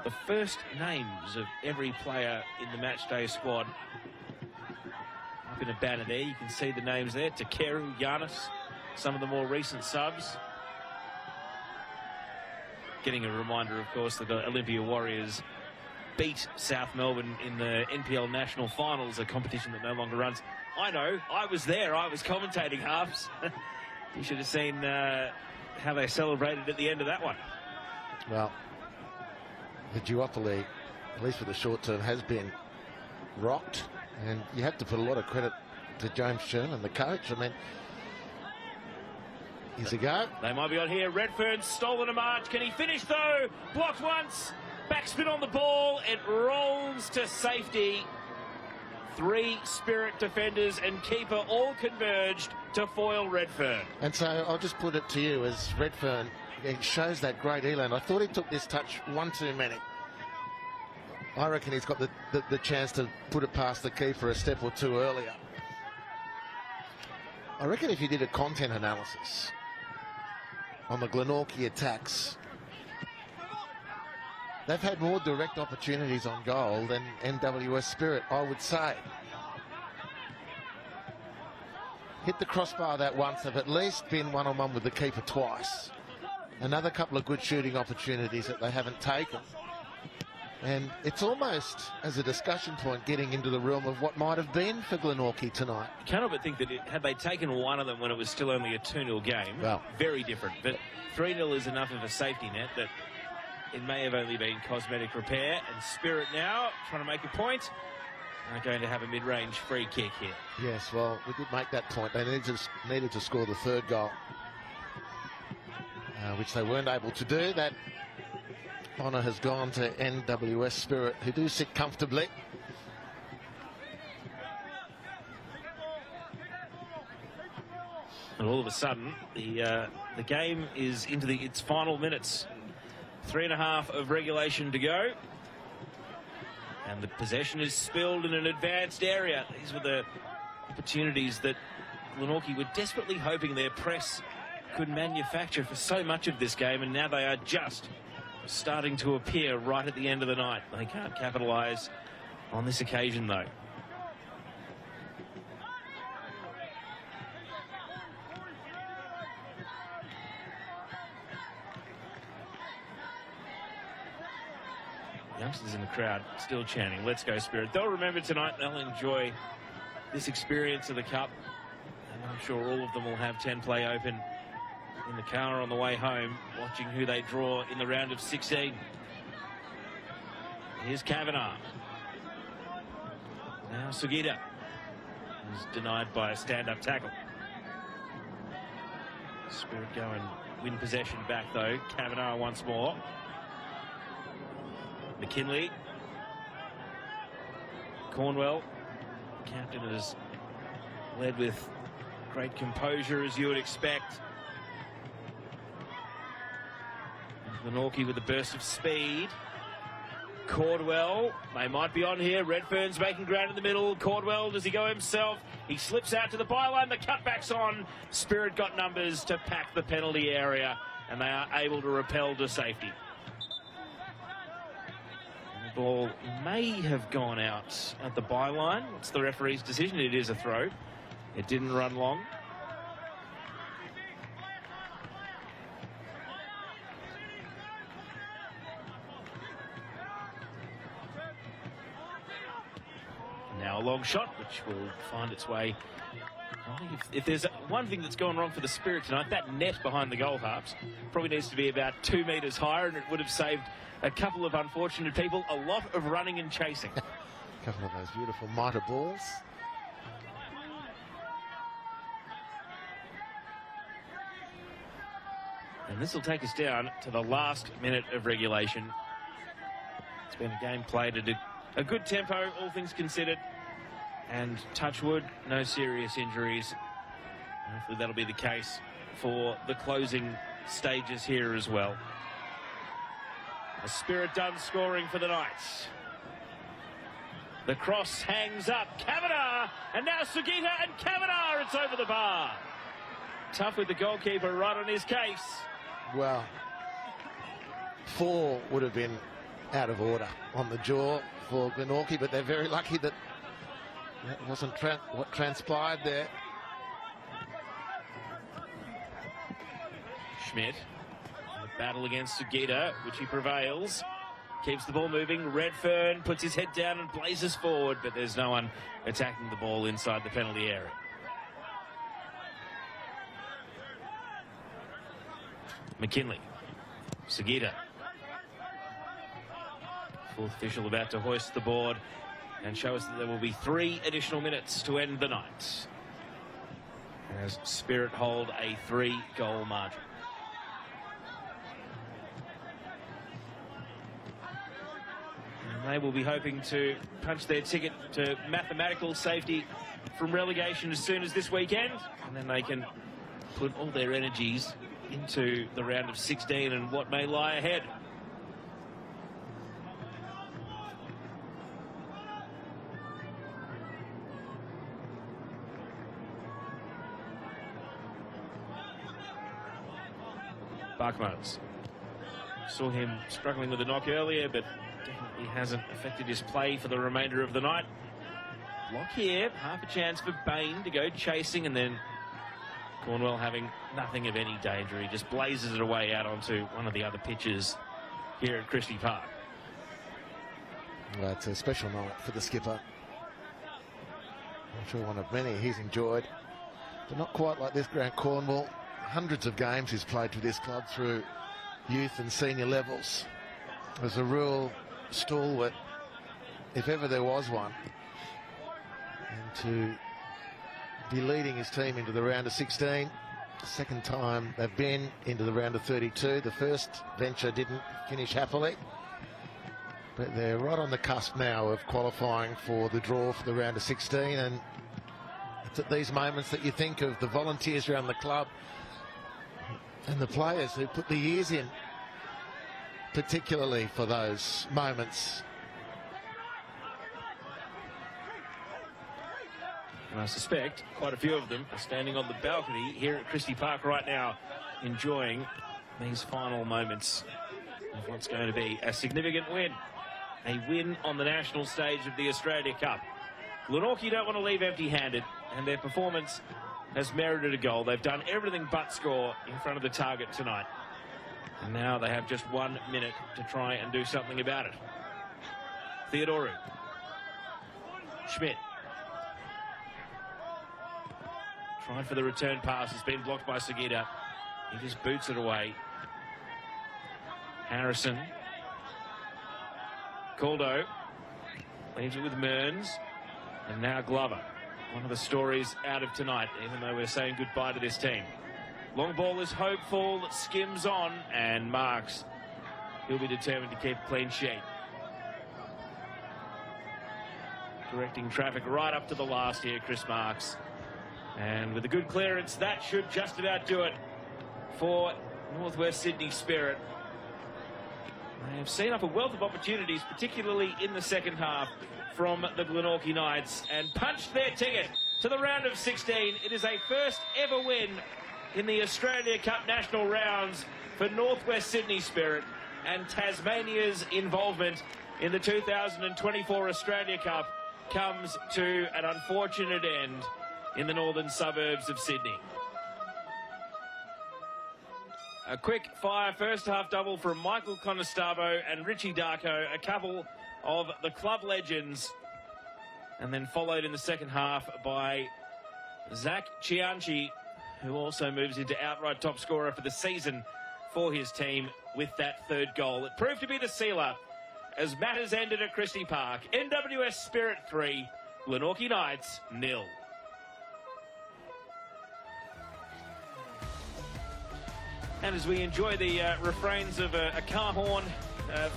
the first names of every player in the matchday squad up in a banner there. You can see the names there: Takeru, Giannis, some of the more recent subs. Getting a reminder, of course, that the Olympia Warriors beat South Melbourne in the NPL National Finals, a competition that no longer runs. I know, I was there, I was commentating halves. You should have seen how they celebrated at the end of that one. Well, the duopoly, at least for the short term, has been rocked, and you have to put a lot of credit to James Sherman, the coach. I mean, here's a go. They might be on here. Redfern's stolen a march. Can he finish though? Blocked once. Backspin on the ball. It rolls to safety. Three Spirit defenders and keeper all converged to foil Redfern. And so I'll just put it to you, as Redfern, it shows that great elan. I thought he took this touch one too many. I reckon he's got the chance to put it past the keeper a step or two earlier. I reckon if you did a content analysis on the Glenorchy attacks, they've had more direct opportunities on goal than NWS Spirit, I would say. Hit the crossbar that once, have at least been one-on-one with the keeper twice. Another couple of good shooting opportunities that they haven't taken. And it's almost, as a discussion point, getting into the realm of what might have been for Glenorchy tonight. You cannot but think that had they taken one of them when it was still only a 2-0 game, well, very different. But 3-0 is enough of a safety net that it may have only been cosmetic repair. And Spirit now trying to make a point. Are going to have a mid-range free kick here. Yes, well, we did make that point. They needed to score the third goal, which they weren't able to do. That honour has gone to NWS Spirit, who do sit comfortably. And all of a sudden, the game is into its final minutes. 3.5 of regulation to go. And the possession is spilled in an advanced area. These were the opportunities that Glenorchy were desperately hoping their press could manufacture for so much of this game, and now they are just starting to appear right at the end of the night. They can't capitalise on this occasion, though. Youngsters in the crowd still chanting, "Let's go Spirit." They'll remember tonight. They'll enjoy this experience of the Cup. And I'm sure all of them will have 10 play open in the car on the way home, watching who they draw in the round of 16. Here's Kavanagh. Now Sugita is denied by a stand-up tackle. Spirit go and win possession back, though. Kavanagh once more. McKinley. Cornwell. Captain has led with great composure, as you would expect. Glenorchy with a burst of speed. Cordwell, they might be on here. Redfern's making ground in the middle. Cordwell, does he go himself? He slips out to the byline. The cutback's on. Spirit got numbers to pack the penalty area, and they are able to repel to safety. And the ball may have gone out at the byline. It's the referee's decision. It is a throw. It didn't run long. Now a long shot, which will find its way. If there's one thing that's gone wrong for the Spirit tonight, that net behind the goal harps probably needs to be about 2 metres higher, and it would have saved a couple of unfortunate people a lot of running and chasing. A couple of those beautiful mitre balls. And this will take us down to the last minute of regulation. It's been a game played at a good tempo, all things considered. And touch wood, no serious injuries. Hopefully that'll be the case for the closing stages here as well. The Spirit done scoring for the Knights. The cross hangs up. Kavanagh, and now Sugita and Kavanagh, it's over the bar. Tough with the goalkeeper right on his case. Well, 4 would have been out of order on the jaw for Glenorchy, but they're very lucky that that wasn't what transpired there. Schmidt, in the battle against Sugita, which he prevails. Keeps the ball moving. Redfern puts his head down and blazes forward, but there's no one attacking the ball inside the penalty area. McKinley, Sugita. Fourth official about to hoist the board and show us that there will be 3 additional minutes to end the night, as Spirit hold a 3-goal margin. And they will be hoping to punch their ticket to mathematical safety from relegation as soon as this weekend, and then they can put all their energies into the round of 16 and what may lie ahead. Buckmans. Saw him struggling with a knock earlier, but definitely hasn't affected his play for the remainder of the night. Block here, half a chance for Bain to go chasing, and then Cornwell having nothing of any danger. He just blazes it away out onto one of the other pitches here at Christie Park. Well, it's a special night for the skipper. I'm sure one of many he's enjoyed, but not quite like this. Grant Cornwell, hundreds of games he's played for this club through youth and senior levels. Was a real stalwart, if ever there was one. And to be leading his team into the round of 16, second time they've been into the round of 32. The first venture didn't finish happily, but they're right on the cusp now of qualifying for the draw for the round of 16. And it's at these moments that you think of the volunteers around the club and the players who put the years in, particularly for those moments. And I suspect quite a few of them are standing on the balcony here at Christie Park right now, enjoying these final moments of what's going to be a significant win. A win on the national stage of the Australia Cup. Glenorchy don't want to leave empty-handed, and their performance has merited a goal. They've done everything but score in front of the target tonight. And now they have just 1 minute to try and do something about it. Theodoru. Schmidt. Tried for the return pass. It's been blocked by Sugita. He just boots it away. Harrison. Caldo. Leaves it with Mearns. And now Glover. One of the stories out of tonight, even though we're saying goodbye to this team. Long ball is hopeful, skims on, and Marks. He'll be determined to keep a clean sheet. Directing traffic right up to the last here, Chris Marks. And with a good clearance, that should just about do it for Northwest Sydney Spirit. They have seen up a wealth of opportunities, particularly in the second half, from the Glenorchy Knights, and punched their ticket to the round of 16. It is a first ever win in the Australia Cup national rounds for Northwest Sydney Spirit, and Tasmania's involvement in the 2024 Australia Cup comes to an unfortunate end in the northern suburbs of Sydney. A quick fire first half double from Michael Conestabo and Richie Darko, a couple of the club legends, and then followed in the second half by Zach Chianchi, who also moves into outright top scorer for the season for his team with that third goal. It proved to be the sealer as matters ended at Christie Park. NWS Spirit 3, Glenorchy Knights 0. And as we enjoy the refrains of a car horn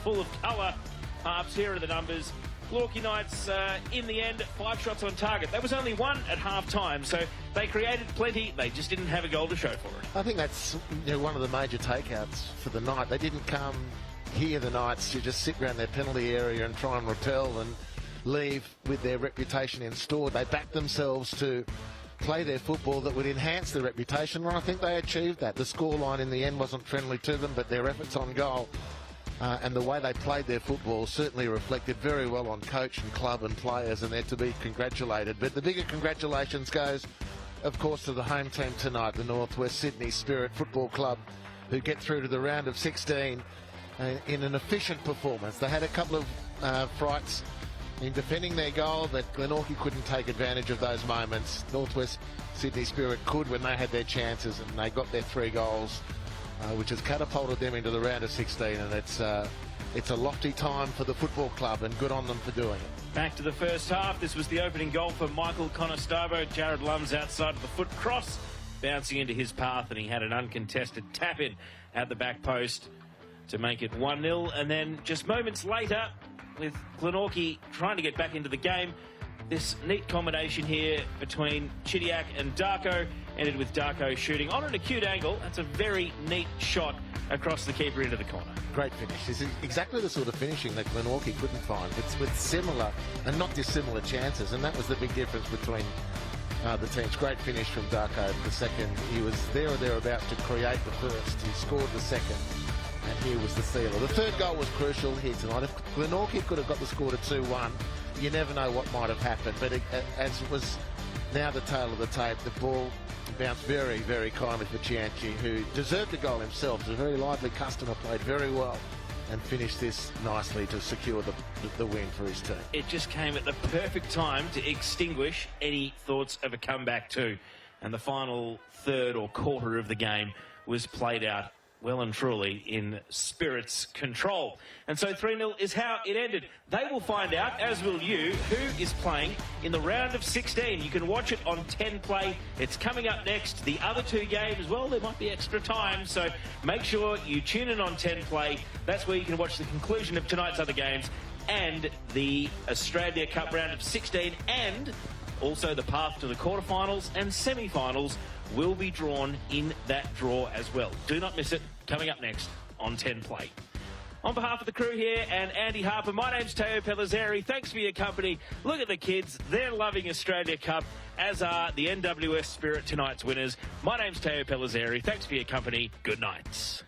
full of colour, harps, here are the numbers. Glenorchy Knights, in the end, 5 shots on target. That was only 1 at half-time, so they created plenty. They just didn't have a goal to show for it. I think that's one of the major takeouts for the night. They didn't come here, the Knights, to just sit around their penalty area and try and repel and leave with their reputation in store. They backed themselves to play their football that would enhance their reputation, and I think they achieved that. The scoreline in the end wasn't friendly to them, but their efforts on goal and the way they played their football certainly reflected very well on coach and club and players, and they're to be congratulated. But the bigger congratulations goes, of course, to the home team tonight, the Northwest Sydney Spirit Football Club, who get through to the round of 16 in an efficient performance. They had a couple of frights in defending their goal, but Glenorchy couldn't take advantage of those moments. Northwest Sydney Spirit could when they had their chances, and they got their 3 goals, which has catapulted them into the round of 16, and it's a lofty time for the football club, and good on them for doing it. Back to the first half. This was the opening goal for Michael Conestabo. Jared Lum's outside of the foot cross, bouncing into his path, and he had an uncontested tap-in at the back post to make it 1-0, and then just moments later, with Glenorchy trying to get back into the game, this neat combination here between Chidiak and Darko ended with Darko shooting on an acute angle. That's a very neat shot across the keeper into the corner. Great finish. This is exactly the sort of finishing that Glenorchy couldn't find. It's with similar and not dissimilar chances, and that was the big difference between the teams. Great finish from Darko. The second, he was there or thereabouts to create the first. He scored the second, and here was the sealer. The third goal was crucial here tonight. If Glenorchy could have got the score to 2-1, you never know what might have happened. But as it was now the tail of the tape, the ball bounced very, very kindly for Chianchi, who deserved a goal himself. It's a very lively customer, played very well, and finished this nicely to secure the win for his team. It just came at the perfect time to extinguish any thoughts of a comeback too. And the final third or quarter of the game was played out well and truly in Spirit's control. And so 3-0 is how it ended. They will find out, as will you, who is playing in the round of 16. You can watch it on 10 Play. It's coming up next. The other 2 games, well, there might be extra time, so make sure you tune in on 10 Play. That's where you can watch the conclusion of tonight's other games and the Australia Cup round of 16, and also the path to the quarterfinals and semi-finals will be drawn in that draw as well. Do not miss it. Coming up next on 10 Play. On behalf of the crew here and Andy Harper, my name's Teo Pellizzeri. Thanks for your company. Look at the kids. They're loving Australia Cup, as are the NWS Spirit, tonight's winners. My name's Teo Pellizzeri. Thanks for your company. Good night.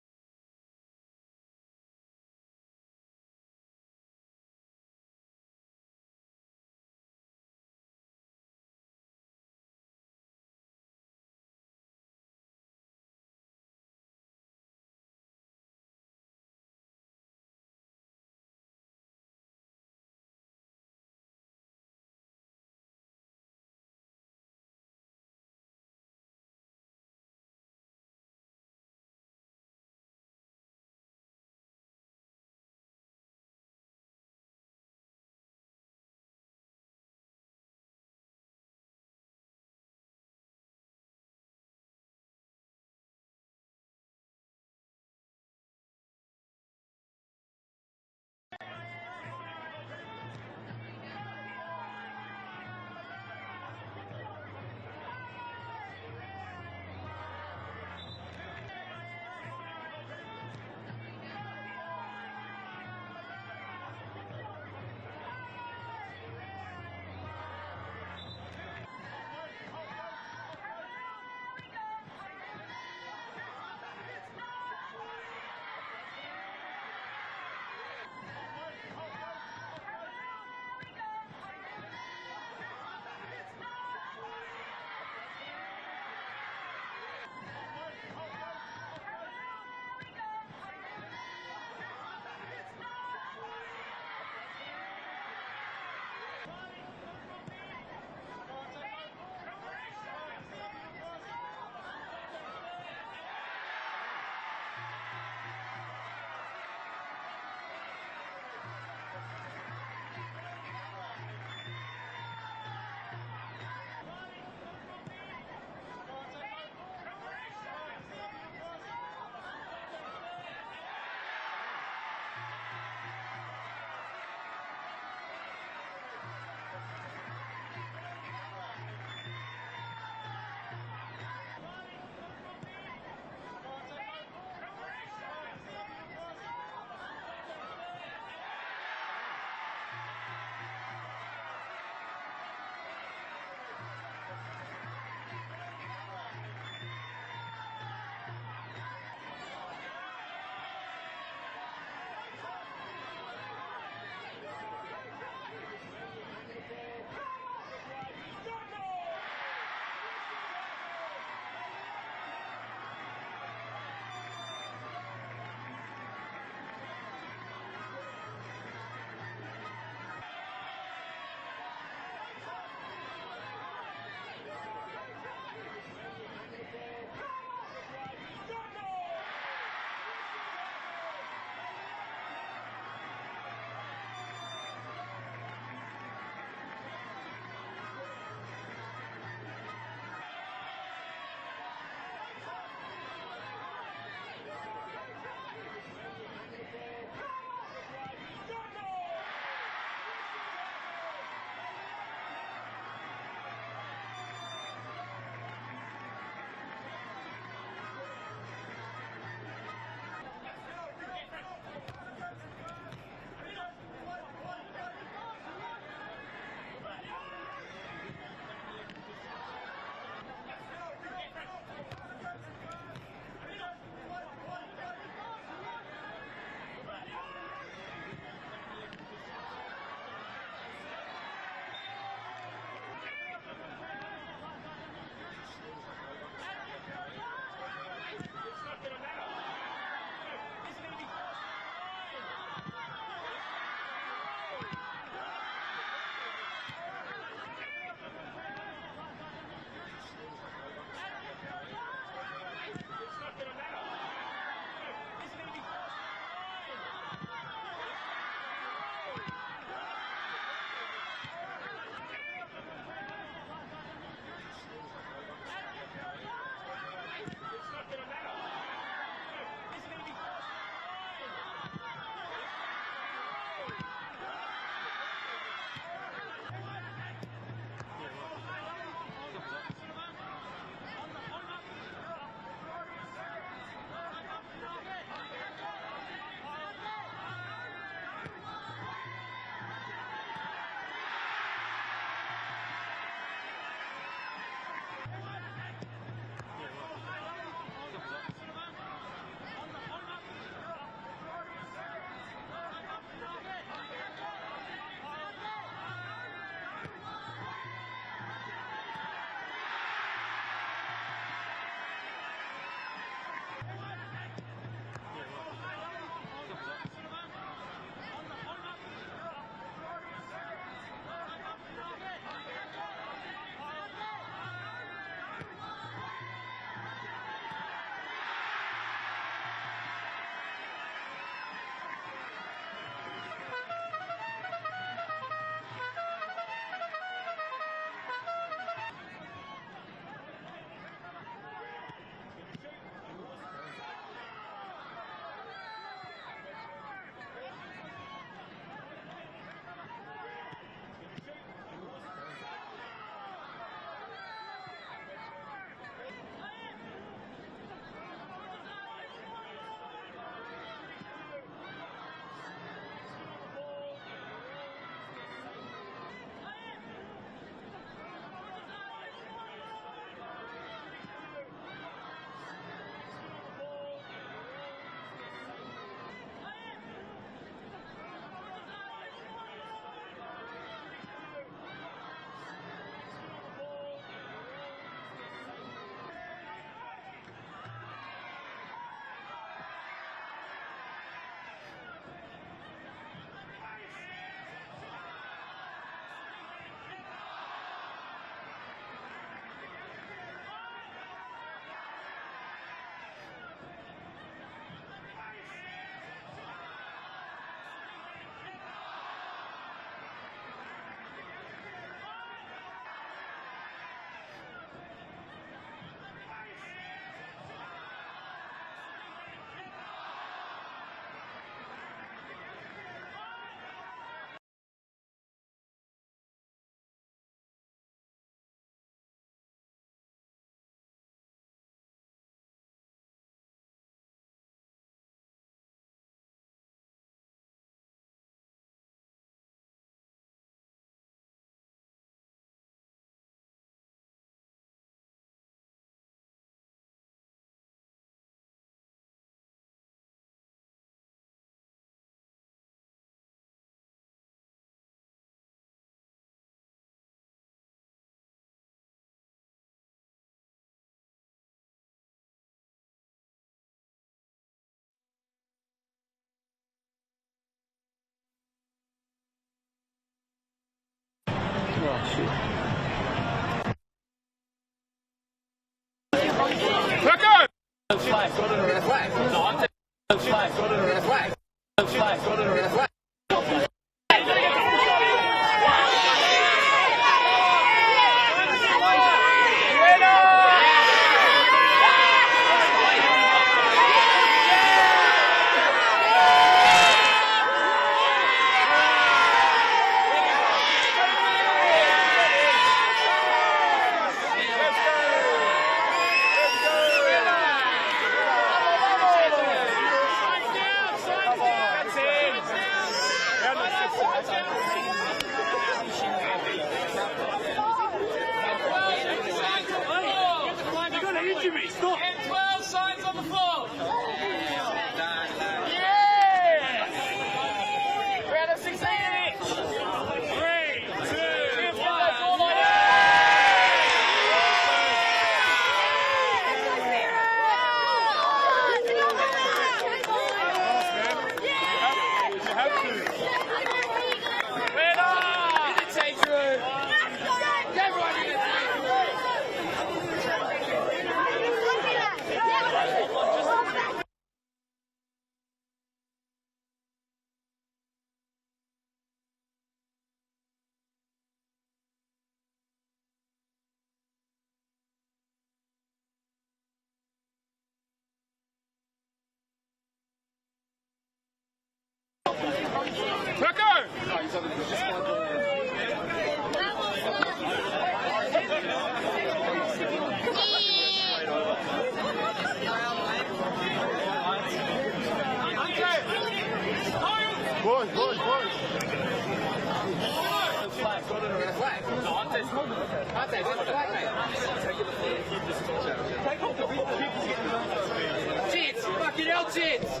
Chits, fucking hell, Chits!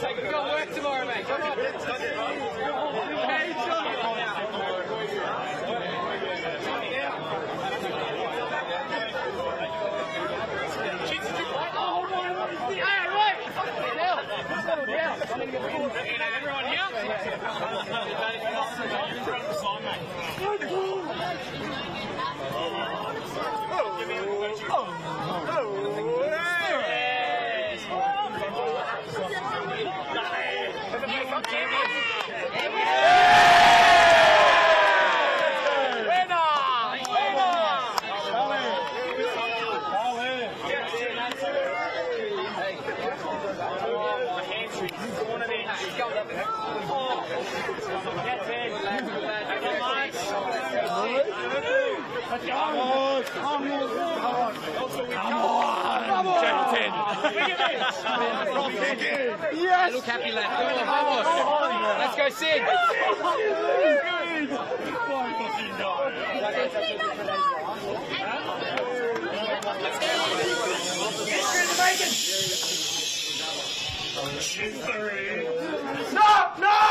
We got work tomorrow, mate. Come on. Everyone here? Yes! Look happy, lad. Go on, vamos. Let's go, Sid. No! No!